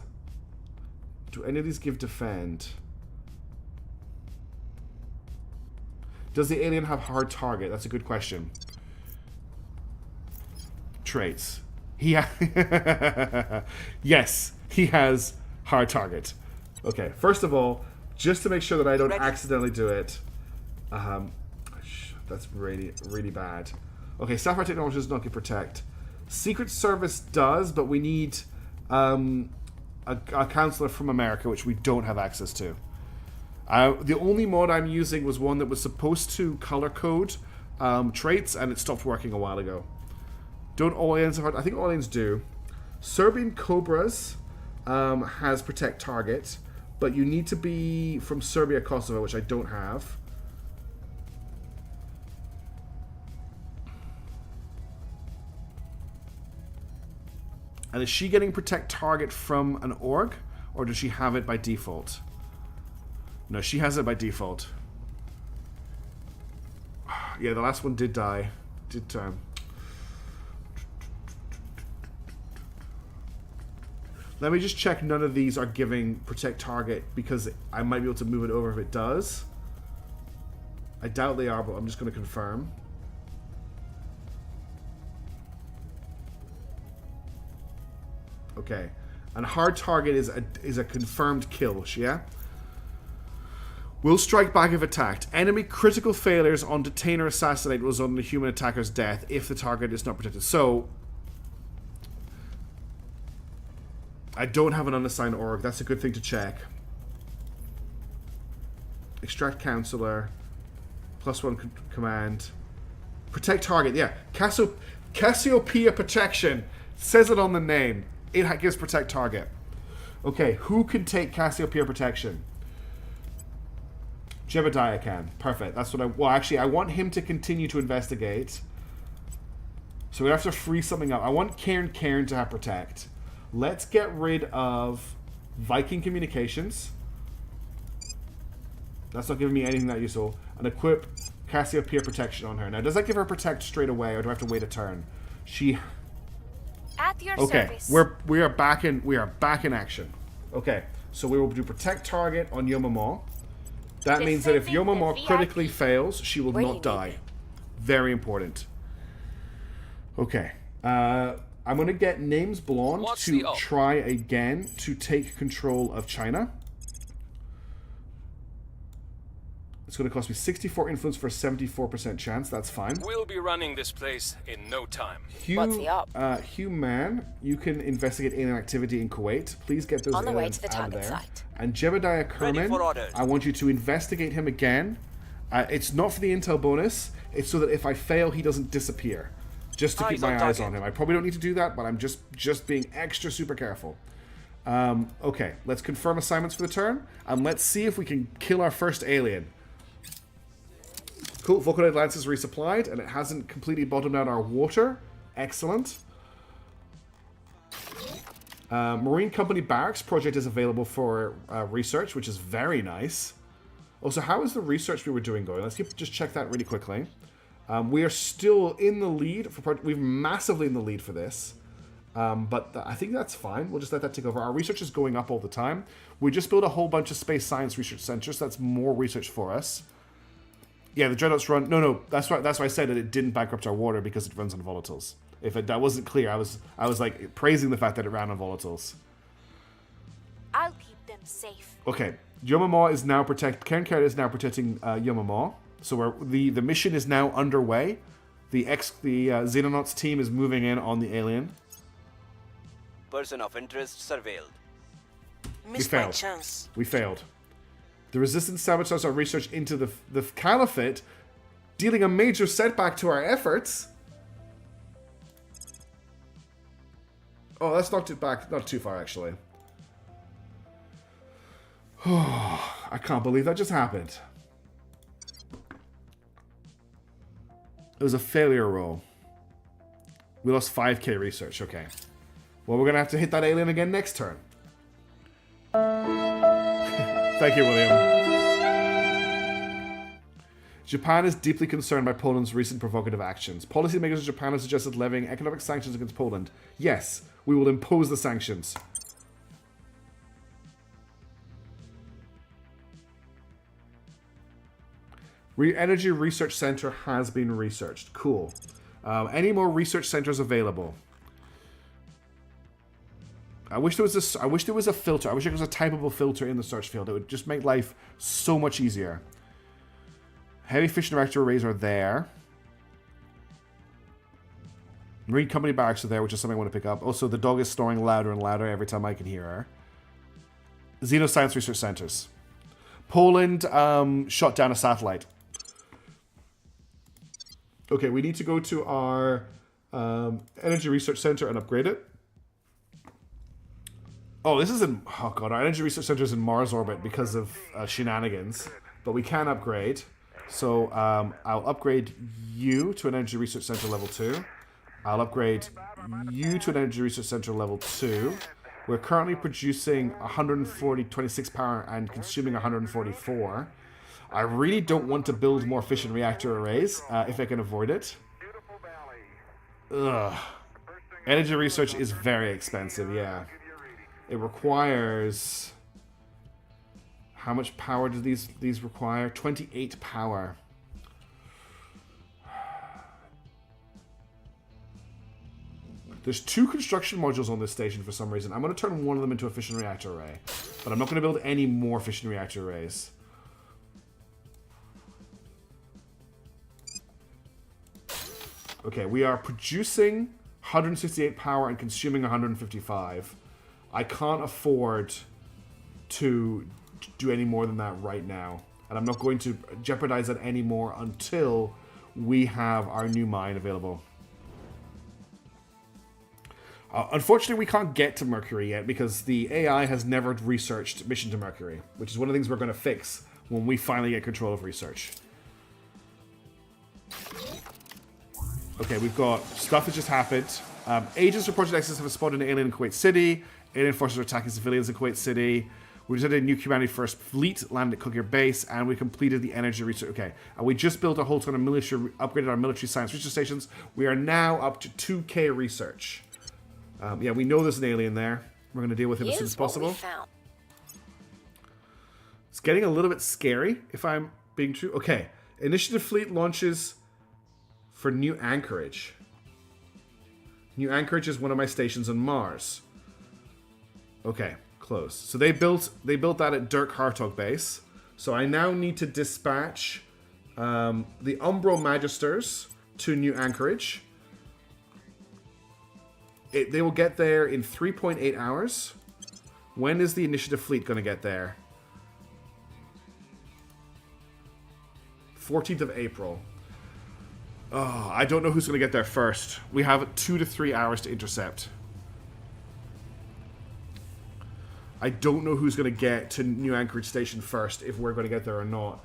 Do any of these give defend? Does the alien have hard target? That's a good question. Traits. Yes, he has hard target. Okay, first of all, just to make sure that I don't accidentally do it. That's really, really bad. Okay, Sapphire Technology does not get protect. Secret Service does, but we need a counselor from America, which we don't have access to. The only mod I'm using was one that was supposed to color code traits, and it stopped working a while ago. Don't all aliens have hard? I think all aliens do. Serbian Cobras has protect target, but you need to be from Serbia, Kosovo, which I don't have. And is she getting protect target from an org, or does she have it by default? No, she has it by default. Yeah, the last one did die. Let me just check none of these are giving protect target, because I might be able to move it over if it does. I doubt they are, but I'm just going to confirm. Okay. And hard target is a confirmed kill, yeah? Will strike back if attacked. Enemy critical failures on detain or assassinate will result in the human attacker's death if the target is not protected. So, I don't have an unassigned org. That's a good thing to check. Extract counselor. +1 command. Protect target. Yeah. Cassiopeia protection. Says it on the name. It gives protect target. Okay. Who can take Cassiopeia protection? Jebediah can. Perfect. That's what well, actually, I want him to continue to investigate. So we have to free something up. I want Cairn to have protect. Let's get rid of Viking Communications. That's not giving me anything that useful. And equip Cassiopeia protection on her. Now, does that give her protect straight away, or do I have to wait a turn? At your okay, service. we are back in action. Okay, so we will do protect target on Yomamo. That means that if Yomamo critically fails, she will not die. Very important. Okay. I'm going to get Names Blonde to try again to take control of China. It's going to cost me 64 influence for a 74% chance. That's fine. We'll be running this place in no time. Hugh Man, you can investigate alien activity in Kuwait. Please get those on the way to the out of target there. site. And Jebediah Kerman, I want you to investigate him again. It's not for the intel bonus. It's so that if I fail, he doesn't disappear. Just to keep my eyes on him. I probably don't need to do that, but I'm just being extra super careful. Okay, let's confirm assignments for the turn, and let's see if we can kill our first alien. Cool. Vulcanite Lance is resupplied, and it hasn't completely bottomed out our water. Excellent. Marine Company Barracks project is available for research, which is very nice. Also, how is the research we were doing going? Let's just check that really quickly. We are still in the lead. We're massively in the lead for this. But I think that's fine. We'll just let that take over. Our research is going up all the time. We just built a whole bunch of space science research centers. So that's more research for us. Yeah, the Dreadnoughts run... No, that's why I said that it didn't bankrupt our water because it runs on volatiles. If that wasn't clear, I was like praising the fact that it ran on volatiles. I'll keep them safe. Okay, Yomamaw is now Karen Carrot is now protecting Yomamaw. So the mission is now underway. The Xenonauts team is moving in on the alien. Person of interest surveilled. Missed my chance. We failed. The Resistance sabotaged our research into the Caliphate, dealing a major setback to our efforts. Oh, that's knocked it back. Not too far, actually. Oh, I can't believe that just happened. It was a failure roll. We lost 5k research. Okay. Well, we're going to have to hit that alien again next turn. Thank you, William. Japan is deeply concerned by Poland's recent provocative actions. Policymakers in Japan have suggested levying economic sanctions against Poland. Yes, we will impose the sanctions. Energy Research Center has been researched. Cool. Any more research centers available? I wish there was a filter. I wish there was a typable filter in the search field. It would just make life so much easier. Heavy fission reactor arrays are there. Marine Company Barracks are there, which is something I want to pick up. Also, the dog is snoring louder and louder every time I can hear her. Xenoscience Research Centers. Poland shot down a satellite. Okay, we need to go to our Energy Research Center and upgrade it. Oh, this is in... Oh, God. Our Energy Research Center is in Mars orbit because of shenanigans. But we can upgrade. So, I'll upgrade you to an Energy Research Center level 2. I'll upgrade you to an Energy Research Center level 2. We're currently producing 26 power and consuming 144. I really don't want to build more fission reactor arrays, if I can avoid it. Ugh. Energy research is very expensive, yeah. It requires... How much power do these require? 28 power. There's 2 construction modules on this station for some reason. I'm going to turn one of them into a fission reactor array. But I'm not going to build any more fission reactor arrays. Okay, we are producing 168 power and consuming 155. I can't afford to do any more than that right now. And I'm not going to jeopardize that anymore until we have our new mine available. Unfortunately, we can't get to Mercury yet because the AI has never researched Mission to Mercury, which is one of the things we're going to fix when we finally get control of research. Okay, we've got stuff that just happened. Agents for Project Exodus have spotted an alien in Kuwait City. Alien forces are attacking civilians in Kuwait City. We just had a new Humanity First Fleet land at Cook Base, and we completed the energy research. Okay, and we just built a whole ton of military, upgraded our military science research stations. We are now up to 2k research. Yeah, we know there's an alien there. We're going to deal with him as soon as possible. It's getting a little bit scary, if I'm being true. Okay, Initiative Fleet launches for New Anchorage. New Anchorage is one of my stations on Mars. Okay, close. So they built that at Dirk Hartog Base. So I now need to dispatch the Umbro Magisters to New Anchorage. They will get there in 3.8 hours. When is the Initiative Fleet going to get there? 14th of April. Oh, I don't know who's going to get there first. We have 2 to 3 hours to intercept. I don't know who's going to get to New Anchorage Station first, if we're going to get there or not.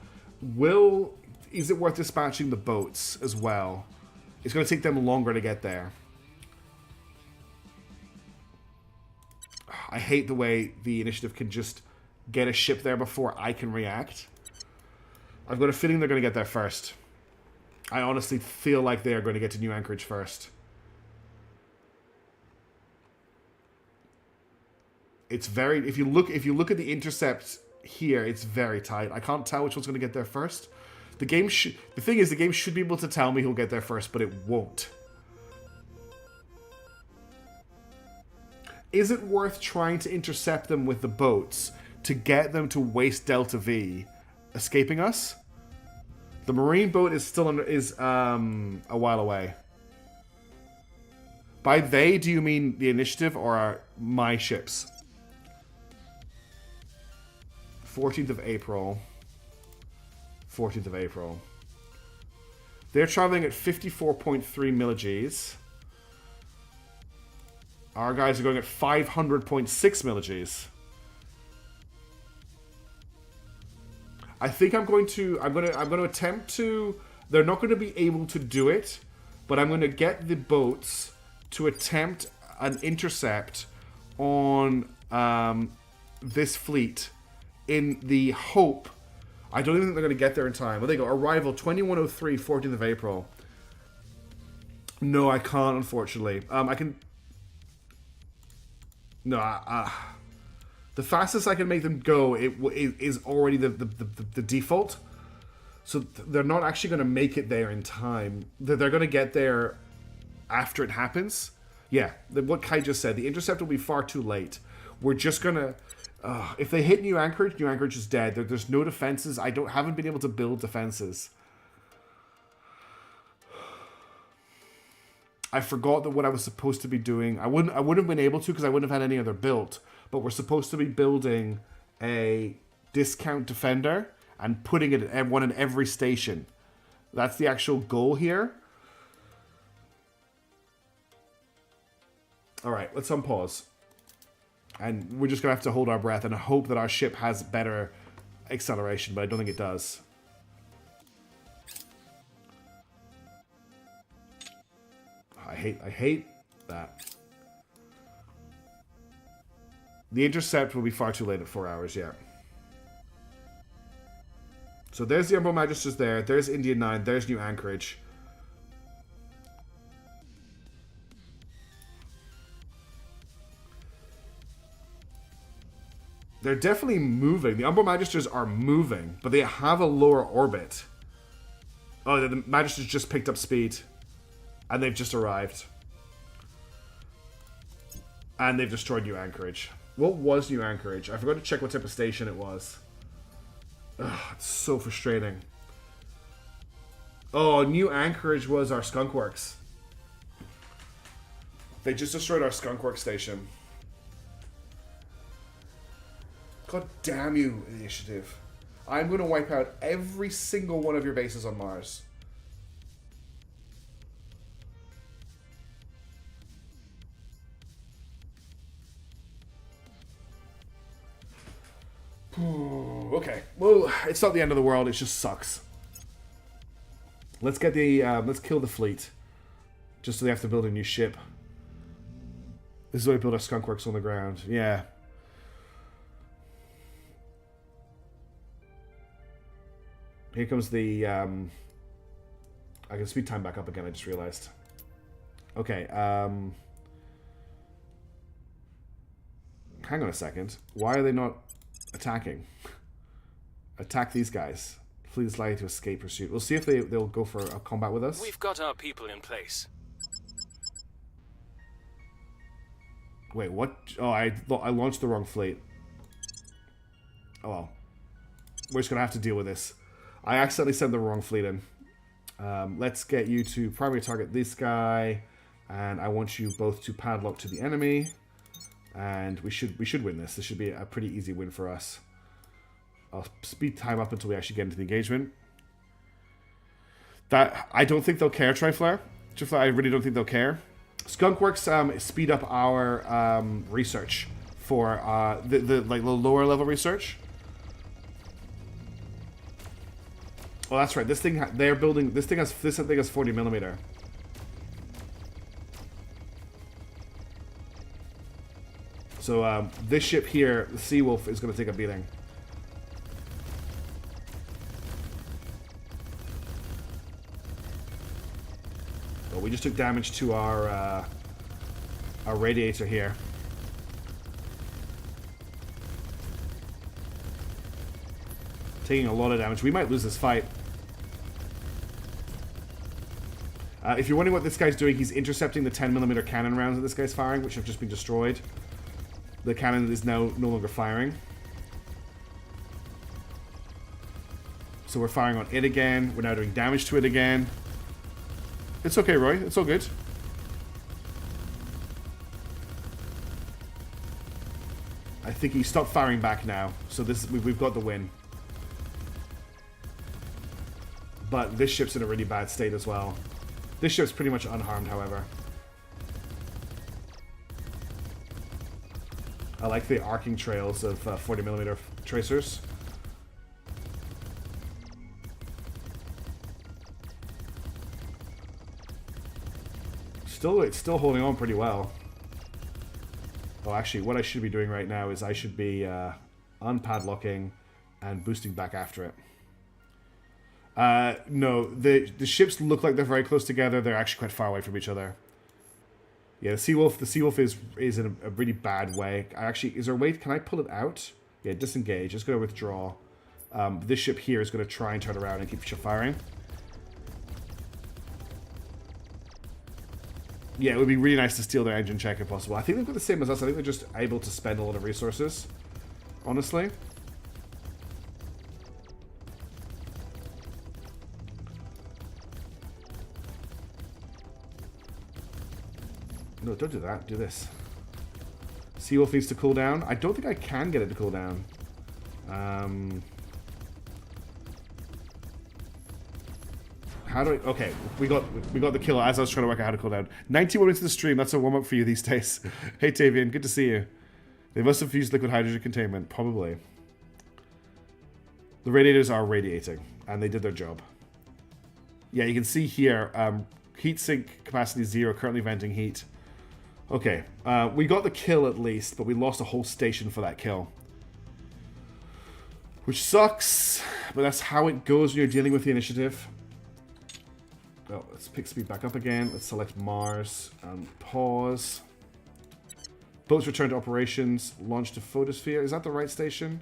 is it worth dispatching the boats as well? It's going to take them longer to get there. I hate the way the initiative can just get a ship there before I can react. I've got a feeling they're going to get there first. I honestly feel like they are going to get to New Anchorage first. It's very... If you look at the intercept here, it's very tight. I can't tell which one's going to get there first. The thing is, the game should be able to tell me who'll get there first, but it won't. Is it worth trying to intercept them with the boats to get them to waste Delta V, escaping us? The Marine boat is still a while away. By they, do you mean the initiative or my ships? 14th of April. 14th of April. They're traveling at 54.3 milligs. Our guys are going at 500.6 milligs. I think I'm going to attempt to... They're not going to be able to do it, but I'm going to get the boats to attempt an intercept on this fleet in the hope... I don't even think they're going to get there in time. Well, they go. Arrival 2103, 14th of April. No, I can't, unfortunately. I can... No, the fastest I can make them go is already the default. So they're not actually going to make it there in time. They're going to get there after it happens. Yeah, what Kai just said. The intercept will be far too late. We're just going to... if they hit New Anchorage is dead. There's no defenses. Haven't been able to build defenses. I forgot that what I was supposed to be doing. I wouldn't have been able to because I wouldn't have had any other built. But we're supposed to be building a discount defender and putting it at one in every station. That's the actual goal here. All right, let's unpause. And we're just going to have to hold our breath and hope that our ship has better acceleration, but I don't think it does. I hate that. The intercept will be far too late at 4 hours, yeah. So there's the Umber Magisters there. There's Indian 9. There's New Anchorage. They're definitely moving. The Umber Magisters are moving, but they have a lower orbit. Oh, the Magisters just picked up speed. And they've just arrived. And they've destroyed New Anchorage. What was New Anchorage? I forgot to check what type of station it was. Ugh, it's so frustrating. Oh, New Anchorage was our Skunk Works. They just destroyed our Skunk Works station. God damn you, initiative. I'm going to wipe out every single one of your bases on Mars. Okay, well, it's not the end of the world. It just sucks. Let's get the let's kill the fleet, just so they have to build a new ship. This is why we build our Skunk Works on the ground. Yeah. Here comes the. I can speed time back up again. I just realized. Okay. Hang on a second. Why are they not attacking? Attack these guys. Fleet is likely to escape pursuit. We'll see if they'll go for a combat with us. We've got our people in place. Wait, what? Oh, I launched the wrong fleet. Oh well. We're just gonna have to deal with this. I accidentally sent the wrong fleet in. Let's get you to primary target this guy, and I want you both to padlock to the enemy. And we should win this. This should be a pretty easy win for us. I'll speed time up until we actually get into the engagement. That I don't think they'll care, Triflare. Triflare, I really don't think they'll care. Skunkworks speed up our research for the lower level research. Oh, that's right. This thing they're building. This thing has 40mm. So this ship here, the Seawolf, is going to take a beating. Well, we just took damage to our radiator here. Taking a lot of damage. We might lose this fight. If you're wondering what this guy's doing, he's intercepting the 10mm cannon rounds that this guy's firing, which have just been destroyed. The cannon is now no longer firing. So we're firing on it again. We're now doing damage to it again. It's okay, Roy. It's all good. I think he stopped firing back now. So this we've got the win. But this ship's in a really bad state as well. This ship's pretty much unharmed, however. I like the arcing trails of 40mm tracers. It's still holding on pretty well. Oh, actually, what I should be doing right now is I should be unpadlocking and boosting back after it. No, the ships look like they're very close together. They're actually quite far away from each other. Yeah, the Seawolf is in a really bad way. Is there a way? Can I pull it out? Yeah, disengage. It's going to withdraw. This ship here is going to try and turn around and keep firing. Yeah, it would be really nice to steal their engine check if possible. I think they've got the same as us. I think they're just able to spend a lot of resources. Honestly. No, don't do that. Do this. Seawolf needs to cool down. I don't think I can get it to cool down. How do I... Okay, we got the kill as I was trying to work out how to cool down. 91 minutes of the stream. That's a warm-up for you these days. Hey, Tavian. Good to see you. They must have used liquid hydrogen containment. Probably. The radiators are radiating, and they did their job. Yeah, you can see here, heat sink capacity 0, currently venting heat. Okay, we got the kill at least, but we lost a whole station for that kill. Which sucks, but that's how it goes when you're dealing with the initiative. Oh, let's pick speed back up again. Let's select Mars and pause. Boats return to operations. Launch to photosphere. Is that the right station?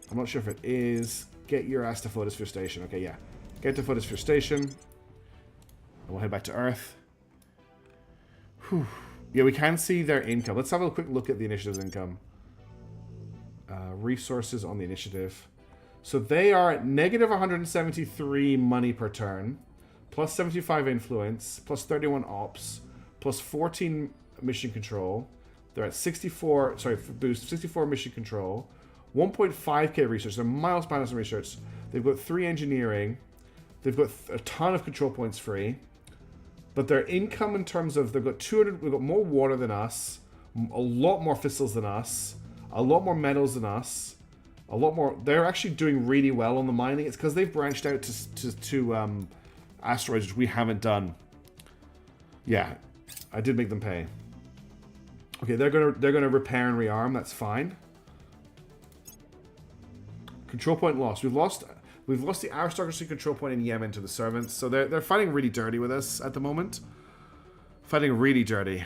I'm not sure if it is. Get your ass to photosphere station. Okay, yeah. Get to photosphere station. And we'll head back to Earth. Whew. Yeah, we can see their income. Let's have a quick look at the initiative's income. Resources on the initiative. So they are at negative 173 money per turn. Plus 75 influence. Plus 31 ops. Plus 14 mission control. They're at 64... Sorry, for boost. 64 mission control. 1.5k research. They're miles behind in research. They've got 3 engineering. They've got a ton of control points free. But their income in terms of... They've got 200... We've got more water than us. A lot more fissils than us. A lot more metals than us. A lot more... They're actually doing really well on the mining. It's because they've branched out to asteroids, which we haven't done. Yeah. I did make them pay. Okay, they're gonna repair and rearm. That's fine. Control point lost. We've lost the aristocracy control point in Yemen to the servants, so they're fighting really dirty with us at the moment. Fighting really dirty.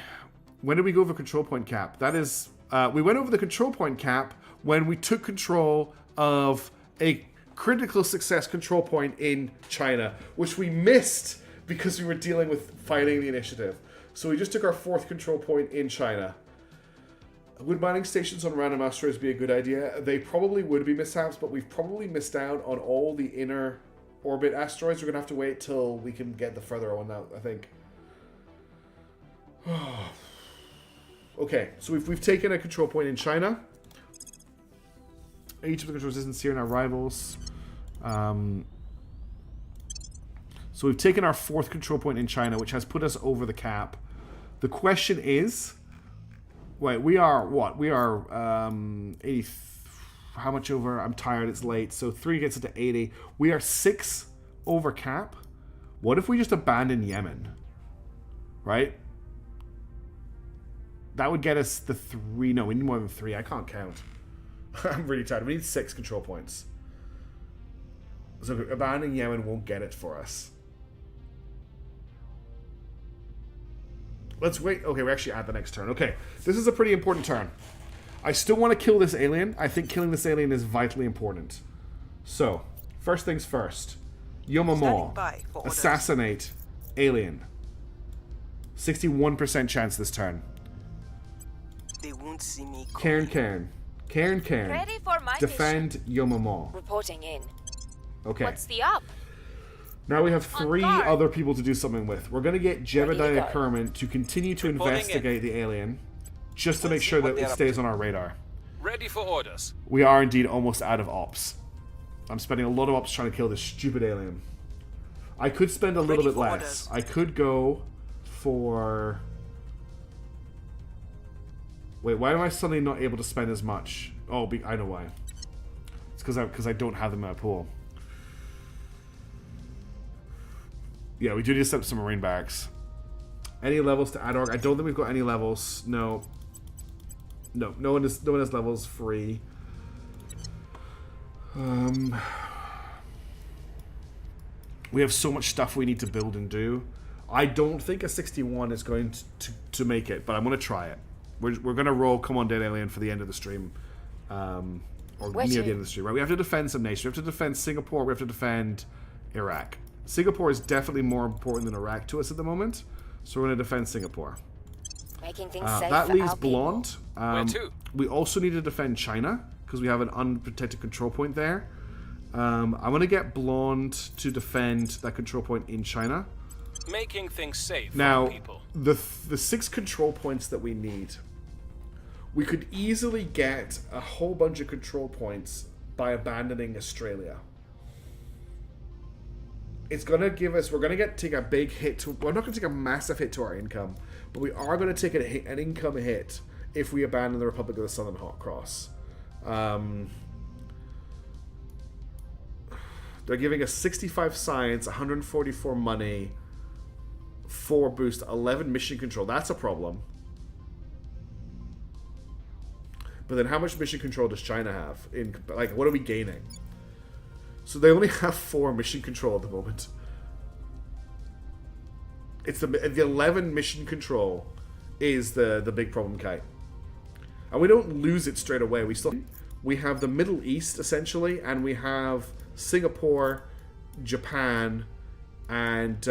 When did we go over control point cap? That is, we went over the control point cap when we took control of a critical success control point in China, which we missed because we were dealing with fighting the initiative. So we just took our 4th control point in China. Would mining stations on random asteroids be a good idea? They probably would be mishaps, but we've probably missed out on all the inner orbit asteroids. We're going to have to wait till we can get the further one out, I think. Okay, so we've taken a control point in China. Each of the control resistance here in our rivals. So we've taken our 4th control point in China, which has put us over the cap. The question is... Wait, we are what? We are 80... how much over? I'm tired, it's late. So 3 gets it to 80. We are 6 over cap. What if we just abandon Yemen? Right? That would get us the 3. No, we need more than 3. I can't count. I'm really tired. We need 6 control points. So abandoning Yemen won't get it for us. Let's wait. Okay, we're actually at the next turn. Okay, this is a pretty important turn. I still want to kill this alien. I think killing this alien is vitally important. So, first things first. Yomamal. Assassinate. Alien. 61% chance this turn. They won't see me. Cairn. Ready for my Defend Yomamal. Reporting in. Okay. What's the up? Now we have 3 guard. other people to do something with. We're going to get Ready to Jebediah go. Kerman to continue to Reporting investigate the alien, just to make see sure what that they're it up stays to. on our radar. Ready for orders. We are indeed almost out of ops. I'm spending a lot of ops trying to kill this stupid alien. I could spend a little bit for less. orders. I could go for... Wait, why am I suddenly not able to spend as much? Oh, I know why. It's because I don't have them in my pool. Yeah, we do need to set up some marine barracks. Any levels to Adorg? I don't think we've got any levels. No. No one has levels free. We have so much stuff we need to build and do. I don't think a 61 is going to make it, but I'm going to try it. We're going to roll Come On Dead Alien for the end of the stream. Or Where near to? the end of the stream, right? We have to defend some nations. We have to defend Singapore. We have to defend Iraq. Singapore is definitely more important than Iraq to us at the moment. So we're going to defend Singapore. Making things safe That for leaves our people. Blonde. Where to? We also need to defend China because we have an unprotected control point there. I'm going to get Blonde to defend that control point in China. Making things safe Now, for people. the 6 control points that we need, we could easily get a whole bunch of control points by abandoning Australia. It's going to give us, we're going to take a big hit to, we're not going to take a massive hit to our income, but we are going to take an income hit if we abandon the Republic of the Southern Cross. They're giving us 65 science, 144 money, 4 boost, 11 mission control. That's a problem. But then how much mission control does China have? What are we gaining? So they only have 4 mission control at the moment. It's the 11 mission control is the big problem, Kai. And we don't lose it straight away. We have the Middle East essentially, and we have Singapore, Japan, and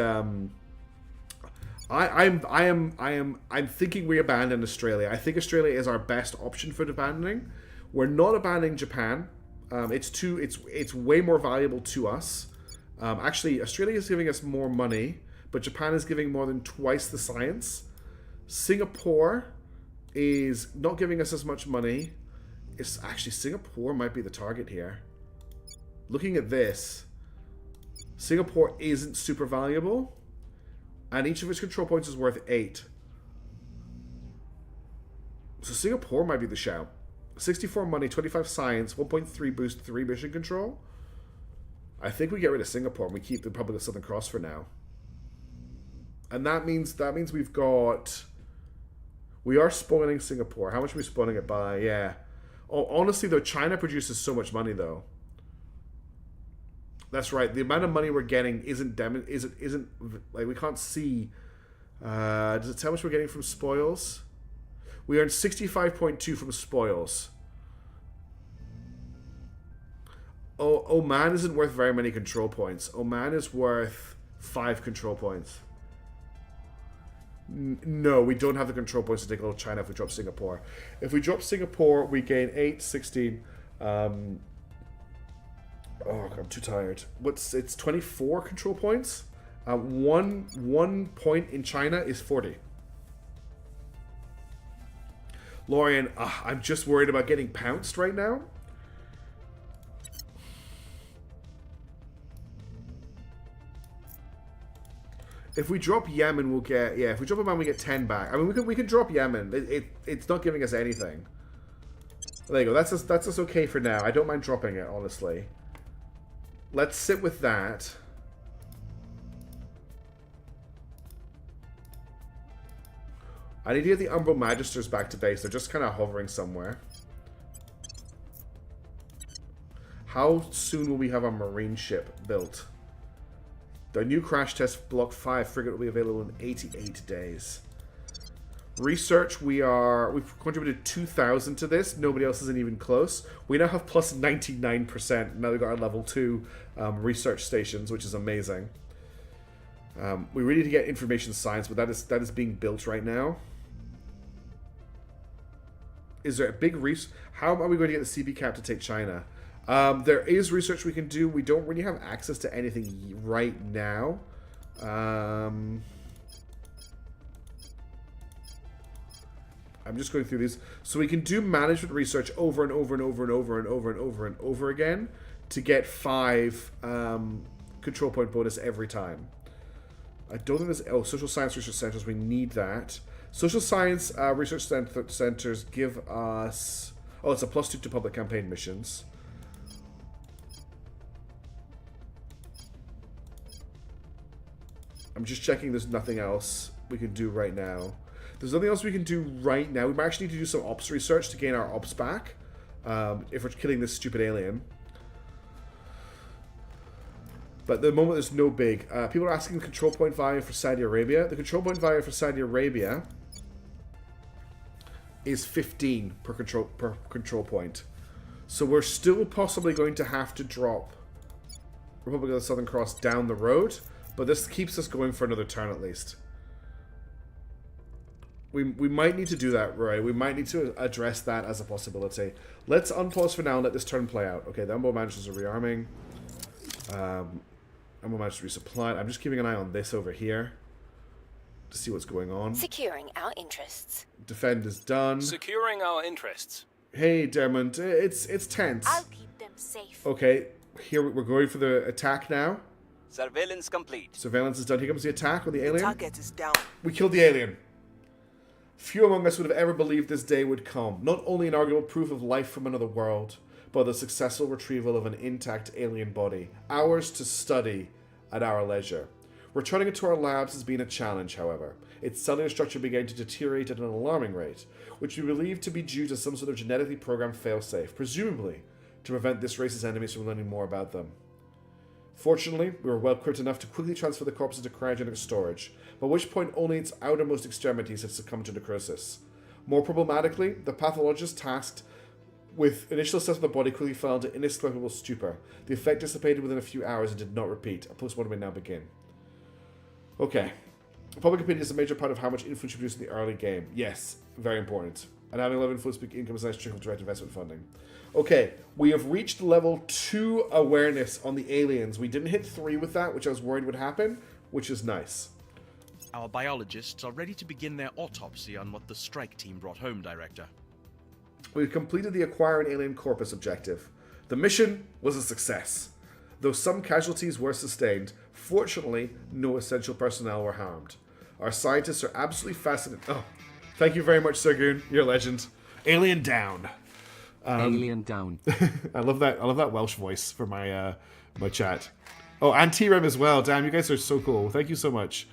I'm thinking we abandon Australia. I think Australia is our best option for abandoning. We're not abandoning Japan. It's way more valuable to us. Actually, Australia is giving us more money, but Japan is giving more than twice the science. Singapore is not giving us as much money. It's actually Singapore might be the target here. Looking at this, Singapore isn't super valuable, and each of its control points is worth 8. So Singapore might be the shout. 64 money, 25 science, 1.3 boost, 3 mission control. I think we get rid of Singapore and we keep the Republic of Southern Cross for now. And that means we are spoiling Singapore. How much are we spoiling it by? Yeah. Oh, honestly though, China produces so much money though. That's right. The amount of money we're getting isn't like we can't see. Does it tell how much we're getting from spoils? We earned 65.2 from spoils. Oh, Oman isn't worth very many control points. Oman is worth 5 control points. No, we don't have the control points to take out China if we drop Singapore. If we drop Singapore, we gain 8, 16. Oh, I'm too tired. It's 24 control points. One point in China is 40. Lorian, I'm just worried about getting pounced right now. If we drop Yemen, we'll get... Yeah, if we drop Yemen, we get 10 back. I mean, we can drop Yemen. It's not giving us anything. There you go. That's us okay for now. I don't mind dropping it, honestly. Let's sit with that. I need to get the Umbral Magisters back to base. They're just kind of hovering somewhere. How soon will we have a marine ship built? The new crash test Block 5 frigate will be available in 88 days. Research, we've contributed 2,000 to this. Nobody else isn't even close. We now have plus 99%. Now we've got our level 2 research stations, which is amazing. We really need to get information science, but that is being built right now. Is there a big research? How are we going to get the CB cap to take China? There is research we can do. We don't really have access to anything right now. I'm just going through these. So we can do management research over and over and over and over and over and over and over again to get 5 control point bonus every time. I don't think there's... Oh, social science research centers. We need that. Social science research centers give us... Oh, it's a +2 to public campaign missions. I'm just checking there's nothing else we can do right now. There's nothing else we can do right now. We might actually need to do some ops research to gain our ops back. If we're killing this stupid alien. But at the moment there's no big. People are asking the control point value for Saudi Arabia. The control point value for Saudi Arabia is 15 per control point. So we're still possibly going to have to drop Republic of the Southern Cross down the road. But this keeps us going for another turn at least. We might need to do that, right? We might need to address that as a possibility. Let's unpause for now and let this turn play out. Okay, the Umbral Magisters are rearming. Umbral Magisters resupplied. I'm just keeping an eye on this over here to see what's going on. Securing our interests. Defend is done. Securing our interests. Hey, Dermont, it's tense. I'll keep them safe. Okay, here we're going for the attack now. Surveillance complete. Surveillance is done. Here comes the attack on the alien. Target is down. We killed the alien. Few among us would have ever believed this day would come. Not only an arguable proof of life from another world, but the successful retrieval of an intact alien body. Ours to study at our leisure. Returning it to our labs has been a challenge, however. Its cellular structure began to deteriorate at an alarming rate, which we believe to be due to some sort of genetically programmed failsafe, presumably to prevent this race's enemies from learning more about them. Fortunately, we were well equipped enough to quickly transfer the corpse into cryogenic storage, by which point only its outermost extremities had succumbed to necrosis. More problematically, the pathologist tasked with initial assessment of the body quickly fell into inexplicable stupor. The effect dissipated within a few hours and did not repeat. A postmortem may now begin. Okay. Public opinion is a major part of how much influence you produce in the early game. Yes, very important. And having a level of influence income is a nice trick of direct investment funding. Okay, we have reached level 2 awareness on the aliens. We didn't hit 3 with that, which I was worried would happen, which is nice. Our biologists are ready to begin their autopsy on what the strike team brought home, Director. We've completed the Acquire an Alien Corpus objective. The mission was a success. Though some casualties were sustained, fortunately, no essential personnel were harmed. Our scientists are absolutely fascinated. Oh, thank you very much, Sergoon. You're a legend. Alien down. Alien down. I love that Welsh voice for my my chat. Oh, and T-Rem as well. Damn, you guys are so cool. Thank you so much.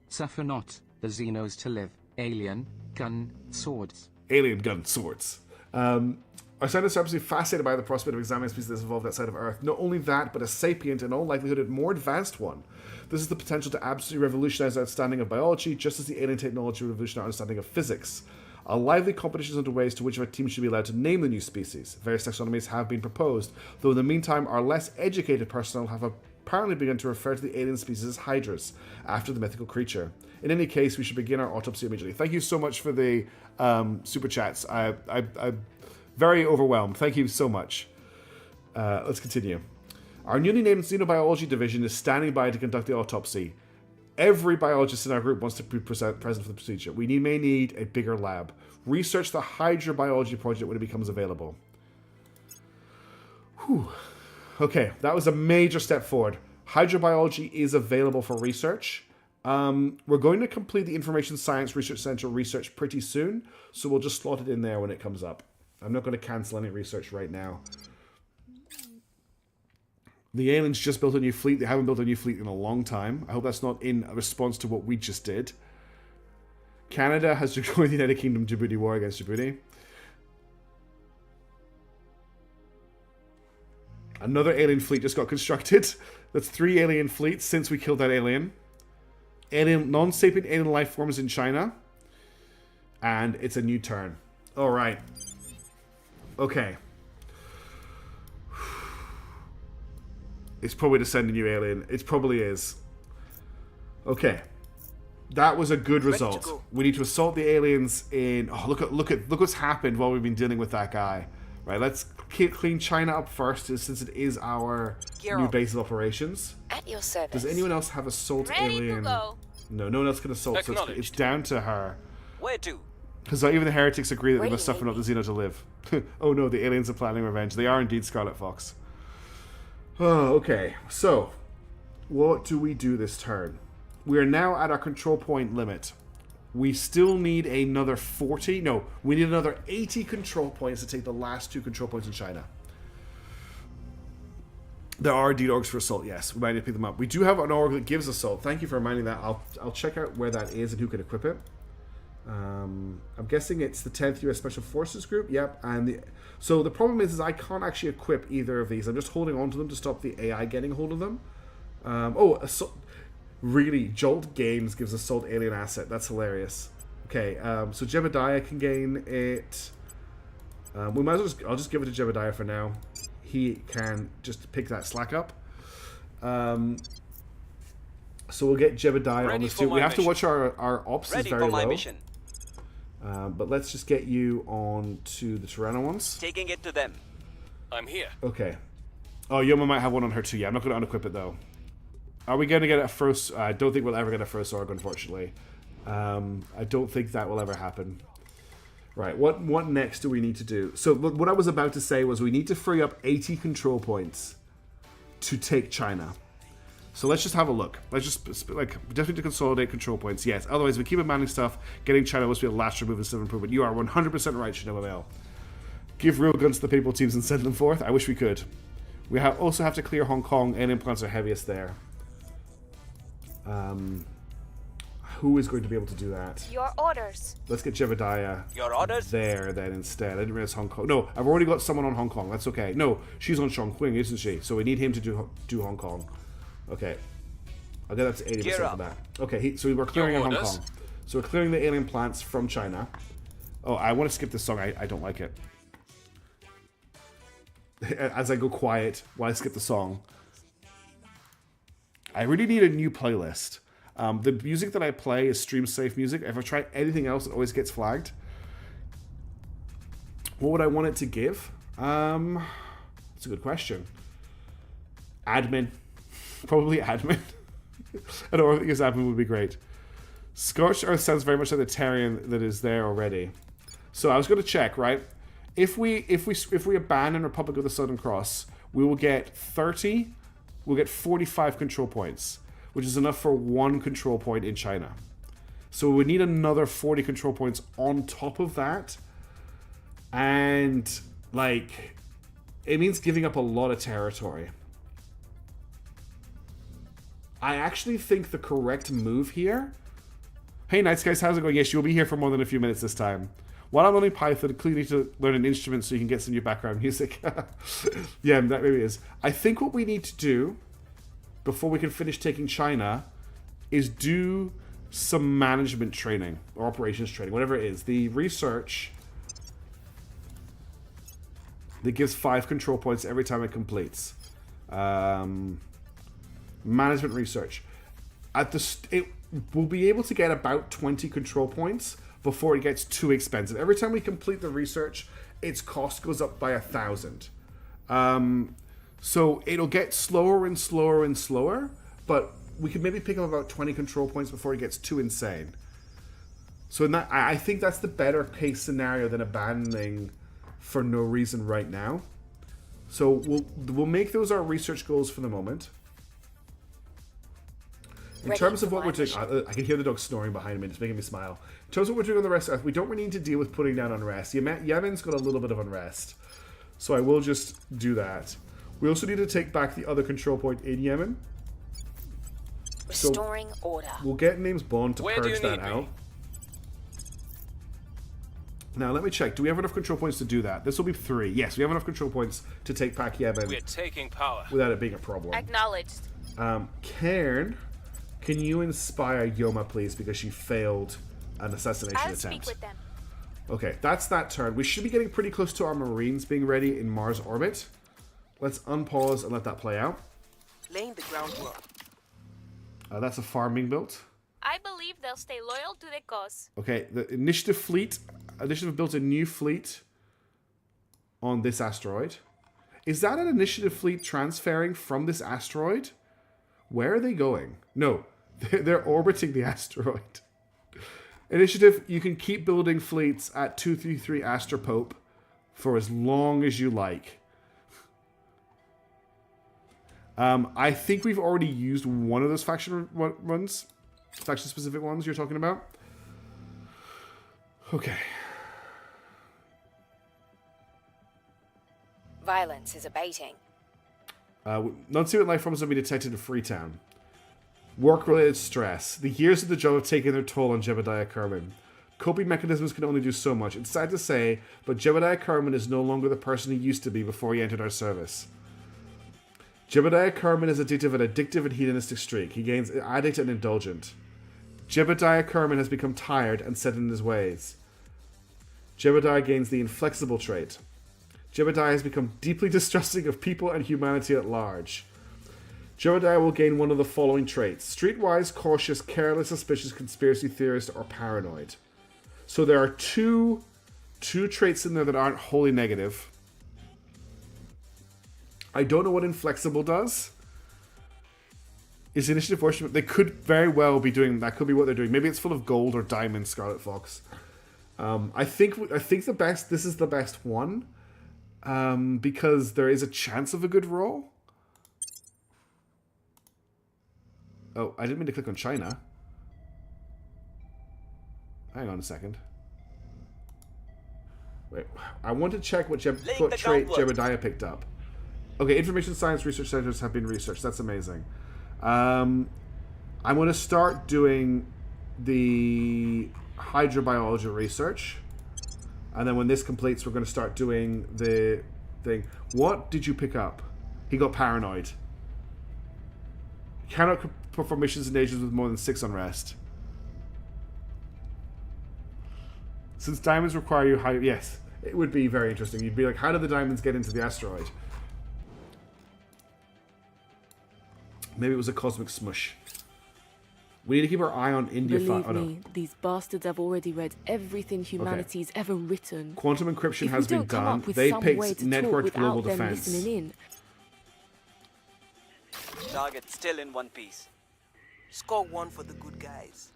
Suffer not, the Xenos to live. Alien, gun, swords. Alien, gun, swords. Our scientists are absolutely fascinated by the prospect of examining species that has evolved outside of Earth. Not only that, but a sapient, in all likelihood, a more advanced one. This is the potential to absolutely revolutionize our understanding of biology, just as the alien technology revolutionized our understanding of physics. A lively competition is underway as to which of our teams should be allowed to name the new species. Various taxonomies have been proposed, though in the meantime our less educated personnel have apparently begun to refer to the alien species as hydras, after the mythical creature. In any case, we should begin our autopsy immediately. Thank you so much for the super chats. I'm very overwhelmed. Thank you so much. Let's continue. Our newly named Xenobiology Division is standing by to conduct the autopsy. Every biologist in our group wants to be present for the procedure. We may need a bigger lab. Research the Hydra Biology Project when it becomes available. Whew. Okay, that was a major step forward. Hydra Biology is available for research. We're going to complete the Information Science Research Center research pretty soon, so we'll just slot it in there when it comes up. I'm not going to cancel any research right now. The aliens just built a new fleet. They haven't built a new fleet in a long time. I hope that's not in response to what we just did. Canada has joined the United Kingdom Djibouti war against Djibouti. Another alien fleet just got constructed. That's 3 alien fleets since we killed that alien. Non-sapient alien life forms in China. And it's a new turn. Alright. Okay. It's probably to send a new alien. It probably is. Okay. That was a good result. We need to assault the aliens in... Oh, look what's happened while we've been dealing with that guy. Right, let's clean China up first, since it is our new base of operations. At your service. Does anyone else have assault alien? No, no one else can assault, so it's down to her. Where to? Because even the heretics agree that they must suffer not the Xeno to live. Oh no, the aliens are planning revenge. They are indeed Scarlet Fox. Oh, okay. So, what do we do this turn? We are now at our control point limit. We still need another 40. No, we need another 80 control points to take the last 2 control points in China. There are indeed orgs for assault, yes. We might need to pick them up. We do have an org that gives assault. Thank you for reminding that. I'll check out where that is and who can equip it. I'm guessing it's the 10th US Special Forces Group. Yep. And so the problem is I can't actually equip either of these. I'm just holding on to them to stop the AI getting hold of them. Really, Jolt Games gives Assault Alien Asset. That's hilarious. Okay, so Jebediah can gain it. We might as well I'll just give it to Jebediah for now. He can just pick that slack up. So we'll get Jebediah on this too. We have to watch our ops is very low. But let's just get you on to the Tyranno ones. Taking it to them. I'm here. Okay. Oh, Yoma might have one on her too. Yeah, I'm not going to unequip it though. Are we going to get a first... I don't think we'll ever get a first org, unfortunately. I don't think that will ever happen. Right, what next do we need to do? So what I was about to say was we need to free up 80 control points to take China. So let's just have a look. Let's just, definitely to consolidate control points, yes. Otherwise, if we keep abandoning stuff, getting China must be the last remove instead of improvement. You are 100% right, Shinobu. Give real guns to the people teams and send them forth. I wish we could. We also have to clear Hong Kong. Alien plants are heaviest there. Who is going to be able to do that? Your orders. Let's get Jebediah Your orders? there then instead. I didn't realize Hong Kong. No, I've already got someone on Hong Kong. That's okay. No, she's on Chongqing, isn't she? So we need him to do Hong Kong. Okay. I'll get up to 80% for that. Okay, so we're clearing Hong Kong. So we're clearing the alien plants from China. Oh, I want to skip this song. I don't like it. As I go quiet while I skip the song. I really need a new playlist. The music that I play is stream safe music. If I try anything else, it always gets flagged. What would I want it to give? That's a good question. Admin. Probably admin. I don't think his admin would be great. Scorched Earth sounds very much like the Terran that is there already. So I was going to check, right? If we abandon Republic of the Southern Cross, we will get 30. We'll get 45 control points, which is enough for 1 control point in China. So we would need another 40 control points on top of that. And, like, it means giving up a lot of territory. I actually think the correct move here... Hey, Nights Guys, how's it going? Yes, you'll be here for more than a few minutes this time. While I'm learning Python, clearly need to learn an instrument so you can get some new background music. Yeah, that maybe is. I think what we need to do, before we can finish taking China, is do some management training, or operations training, whatever it is. The research that gives 5 control points every time it completes. Management research. It will be able to get about 20 control points before it gets too expensive. Every time we complete the research, its cost goes up by 1,000. So it'll get slower and slower and slower, but we could maybe pick up about 20 control points before it gets too insane. So in that, I think that's the better case scenario than abandoning for no reason right now. So we'll make those our research goals for the moment. In Ready terms of for what my we're doing, mission. I can hear the dog snoring behind me. It's making me smile. In terms of what we're doing on the rest of Earth, we don't really need to deal with putting down unrest. Yemen's got a little bit of unrest. So I will just do that. We also need to take back the other control point in Yemen. Restoring order. We'll get Names Bond to Where do purge you that need me? out. Now, let me check. Do we have enough control points to do that? This will be 3. Yes, we have enough control points to take back Yemen We're taking power. without it being a problem. Acknowledged. Cairn, can you inspire Yoma, please? Because she failed an assassination I'll attempt. speak with them. Okay, that's that turn. We should be getting pretty close to our Marines being ready in Mars orbit. Let's unpause and let that play out. Laying the groundwork. That's a farming build. I believe they'll stay loyal to the cause. Okay, the Initiative fleet. Initiative built a new fleet on this asteroid. Is that an Initiative fleet transferring from this asteroid? Where are they going? No, they're orbiting the asteroid. Initiative, you can keep building fleets at 233 Astropope for as long as you like. I think we've already used one of those faction runs. Faction-specific ones you're talking about. Okay. Violence is abating. Non-secret life forms have been detected in Freetown. Work-related stress. The years of the job have taken their toll on Jebediah Kerman. Coping mechanisms can only do so much. It's sad to say, but Jebediah Kerman is no longer the person he used to be before he entered our service. Jebediah Kerman is addictive and hedonistic streak. He gains addict and indulgent. Jebediah Kerman has become tired and set in his ways. Jebediah gains the inflexible trait. Jebediah has become deeply distrusting of people and humanity at large. Jebediah will gain one of the following traits: streetwise, cautious, careless, suspicious, conspiracy theorist, or paranoid. So there are two traits in there that aren't wholly negative. I don't know what inflexible does. Is initiative worship? They could very well be doing that. Could be what they're doing. Maybe it's full of gold or diamonds, Scarlet Fox. I think the best. This is the best one because there is a chance of a good roll. Oh, I didn't mean to click on China. Hang on a second. Wait, I want to check what trait Jebediah picked up. Okay, information science research centers have been researched. That's amazing. I'm going to start doing the hydrobiology research. And then when this completes, we're going to start doing the thing. What did you pick up? He got paranoid. Cannot perform missions in nations with more than 6 unrest. Since diamonds require you high... Yes, it would be very interesting. You'd be like, how did the diamonds get into the asteroid? Maybe it was a cosmic smush. We need to keep our eye on India. Believe me, these bastards have already read everything humanity's ever written. Quantum encryption has been done. They picked networked global defense. Target still in one piece. Score 1 for the good guys.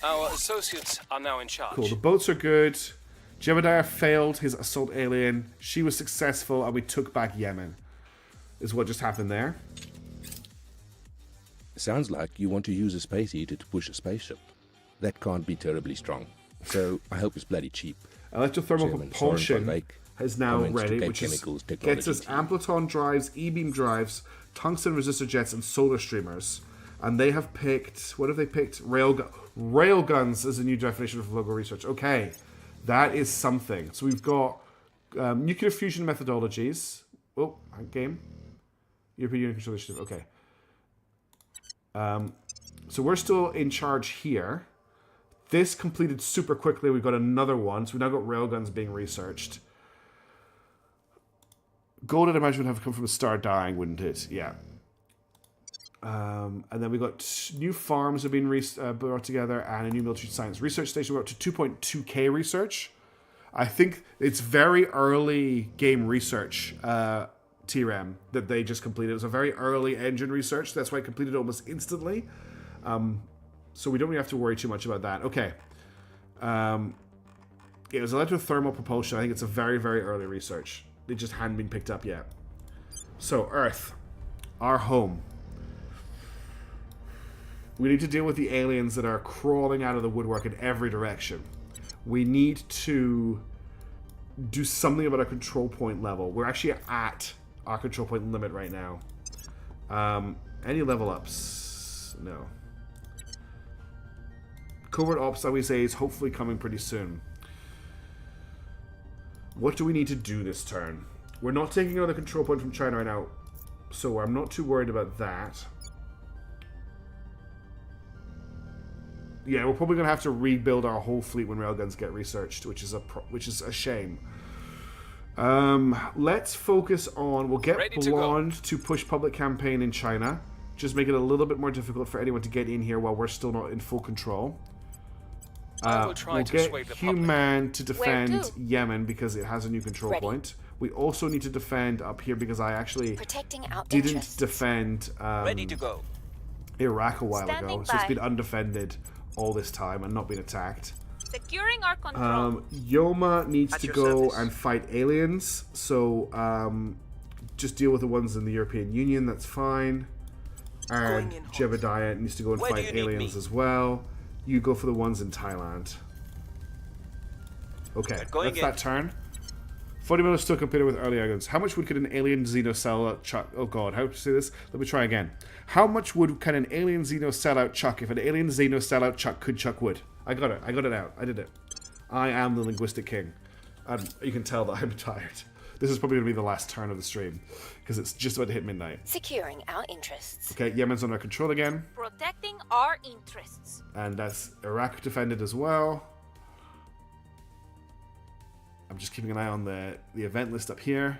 Our associates are now in charge. Cool, the boats are good. Jebediah failed his assault alien. She was successful, and we took back Yemen. Is what just happened there. Sounds like you want to use a space heater to push a spaceship. That can't be terribly strong. So I hope it's bloody cheap. Electrothermal propulsion is now ready, which gets us Ampleton drives, E-beam drives, tungsten resistor jets, and solar streamers. And they have picked... What have they picked? Railguns as a new definition for logo research. Okay, that is something. So we've got nuclear fusion methodologies. Oh, game. European Union Control Initiative. Okay. So we're still in charge here. This completed super quickly. We've got another one. So we've now got railguns being researched. Gold, I'd imagine, would have come from a star dying, wouldn't it? Yeah. And then we got new farms have been brought together and a new military science research station. We're up to 2.2k research. I think it's very early game research TREM that they just completed. It was a very early engine research. That's why it completed almost instantly. So we don't really have to worry too much about that. Okay. It was electrothermal propulsion. I think it's a very, very early research. It just hadn't been picked up yet. So, Earth. Our home. We need to deal with the aliens that are crawling out of the woodwork in every direction. We need to do something about our control point level. We're actually at our control point limit right now. Any level ups? No. Covert ops, I would say, is hopefully coming pretty soon. What do we need to do this turn? We're not taking another control point from China right now, so I'm not too worried about that. Yeah, we're probably going to have to rebuild our whole fleet when railguns get researched, which is a shame. Let's focus on... We'll get Blonde to push public campaign in China. Just make it a little bit more difficult for anyone to get in here while we're still not in full control. We'll get Human to defend Yemen because it has a new control point. We also need to defend up here because I actually didn't defend Iraq a while ago. So it's been undefended all this time and not been attacked. Securing our control. Yoma needs to go and fight aliens. So just deal with the ones in the European Union. That's fine. And Jebediah needs to go and fight aliens as well. You go for the ones in Thailand. Okay, that's that turn. 40 minutes still competed with early guns. How much wood could an alien Xeno sell out chuck? Oh god, how to say this? Let me try again. How much wood can an alien Xeno sell out chuck if an alien Xeno sell out chuck could chuck wood? I got it. I got it out. I did it. I am the linguistic king. You can tell that I'm tired. This is probably going to be the last turn of the stream because it's just about to hit midnight. Securing our interests. Okay, Yemen's under control again. Protecting our interests. And that's Iraq defended as well. I'm just keeping an eye on the event list up here.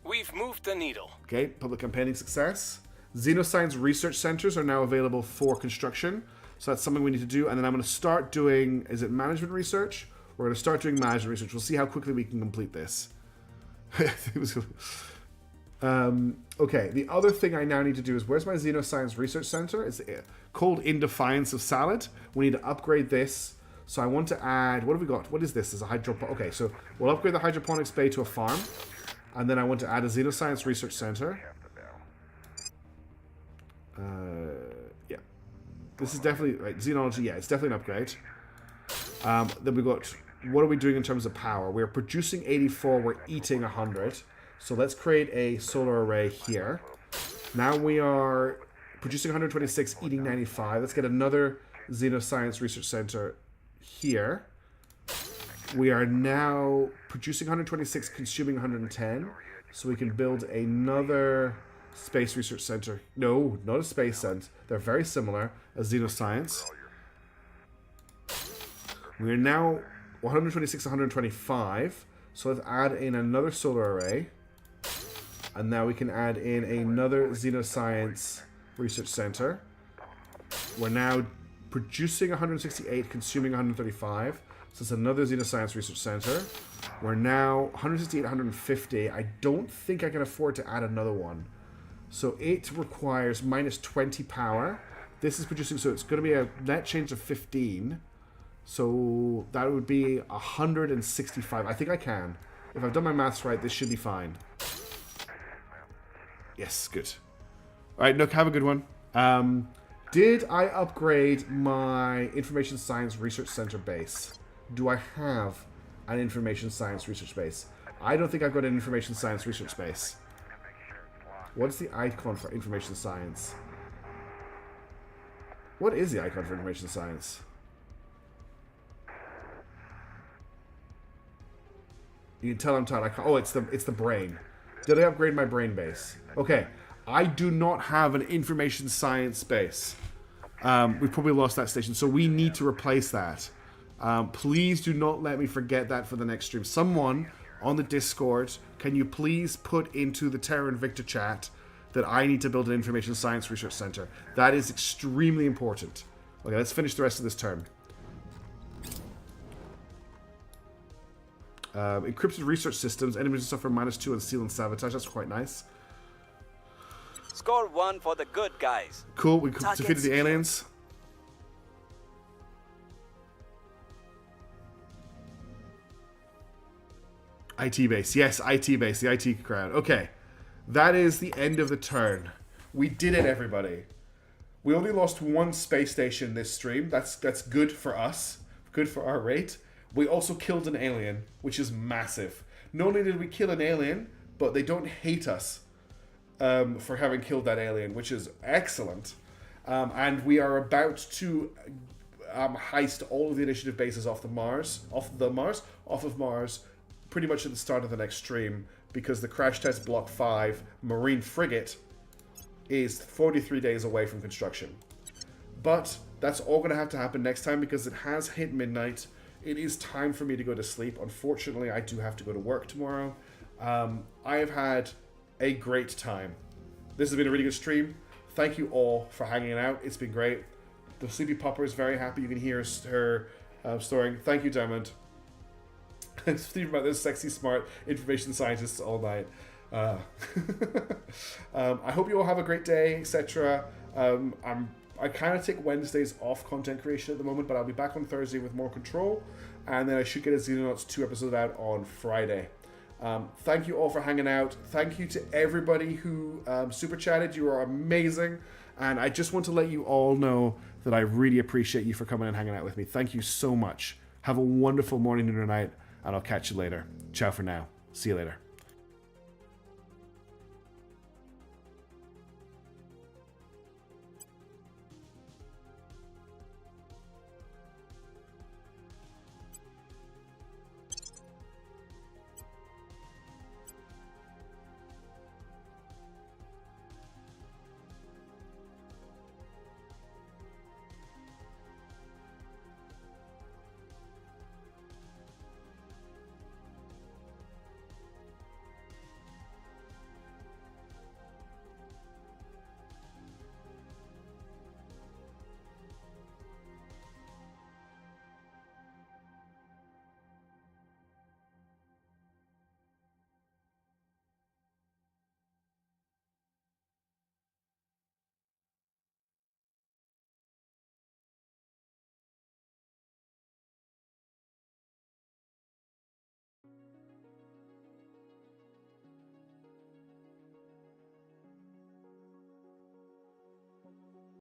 We've moved the needle. Okay, public campaigning success. Xenoscience research centers are now available for construction. So that's something we need to do. And then I'm going to start doing, is it management research? We're going to start doing management research. We'll see how quickly we can complete this. Okay, the other thing I now need to do is, where's my Xenoscience Research Center? It's called In Defiance of Salad. We need to upgrade this. So I want to add, what have we got? What is this? Is a hydroponic. Okay, so we'll upgrade the hydroponics bay to a farm. And then I want to add a Xenoscience Research Center. Yeah. This is definitely, right, Xenology, yeah, it's definitely an upgrade. Then we got, what are we doing in terms of power? We're producing 84, we're eating 100. So let's create a solar array here. Now we are producing 126, eating 95. Let's get another Xenoscience Research Center here. We are now producing 126, consuming 110. So we can build another Space Research Center. No, not a Space Center. They're very similar. A Xenoscience. We are now 126, 125. So let's add in another solar array. And now we can add in another Xenoscience Research Center. We're now producing 168, consuming 135. So it's another Xenoscience Research Center. We're now 168, 150. I don't think I can afford to add another one. So it requires minus 20 power. This is producing, so it's going to be a net change of 15. So that would be 165. I think I can. If I've done my maths right, this should be fine. Yes, good. All right, Nook, have a good one. Did I upgrade my Information Science Research Center base? Do I have an Information Science Research base? I don't think I've got an Information Science Research base. What's the icon for Information Science? What is the icon for Information Science? You can tell I'm tired. Oh, it's the brain. Did I upgrade my brain base? Okay. I do not have an information science base. We've probably lost that station, so we need to replace that. Please do not let me forget that for the next stream. Someone on the Discord, can you please put into the Terra Invicta chat that I need to build an information science research center? That is extremely important. Okay, let's finish the rest of this turn. Encrypted research systems. Enemies suffer -2 on seal and sabotage. That's quite nice. Score 1 for the good guys. Cool. We defeated the aliens. IT base. Yes, IT base. The IT crowd. Okay. That is the end of the turn. We did it, everybody. We only lost one space station this stream. That's good for us. Good for our rate. We also killed an alien, which is massive. Not only did we kill an alien, but they don't hate us for having killed that alien, which is excellent. And we are about to heist all of the initiative bases off of Mars, pretty much at the start of the next stream, because the Crash Test Block 5 Marine Frigate is 43 days away from construction. But that's all going to have to happen next time, because it has hit midnight. It is time for me to go to sleep. Unfortunately, I do have to go to work tomorrow. I have had a great time. This has been a really good stream. Thank you all for hanging out. It's been great. The Sleepy Popper is very happy. You can hear her snoring. Thank you, Diamond. Thinking about this sexy, smart information scientists all night. I hope you all have a great day, etc. I kind of take Wednesdays off content creation at the moment, but I'll be back on Thursday with more control, and then I should get a Xenonauts 2 episode out on Friday. Thank you all for hanging out. Thank you to everybody who super chatted. You are amazing, and I just want to let you all know that I really appreciate you for coming and hanging out with me. Thank you so much. Have a wonderful morning and night, and I'll catch you later. Ciao for now. See you later.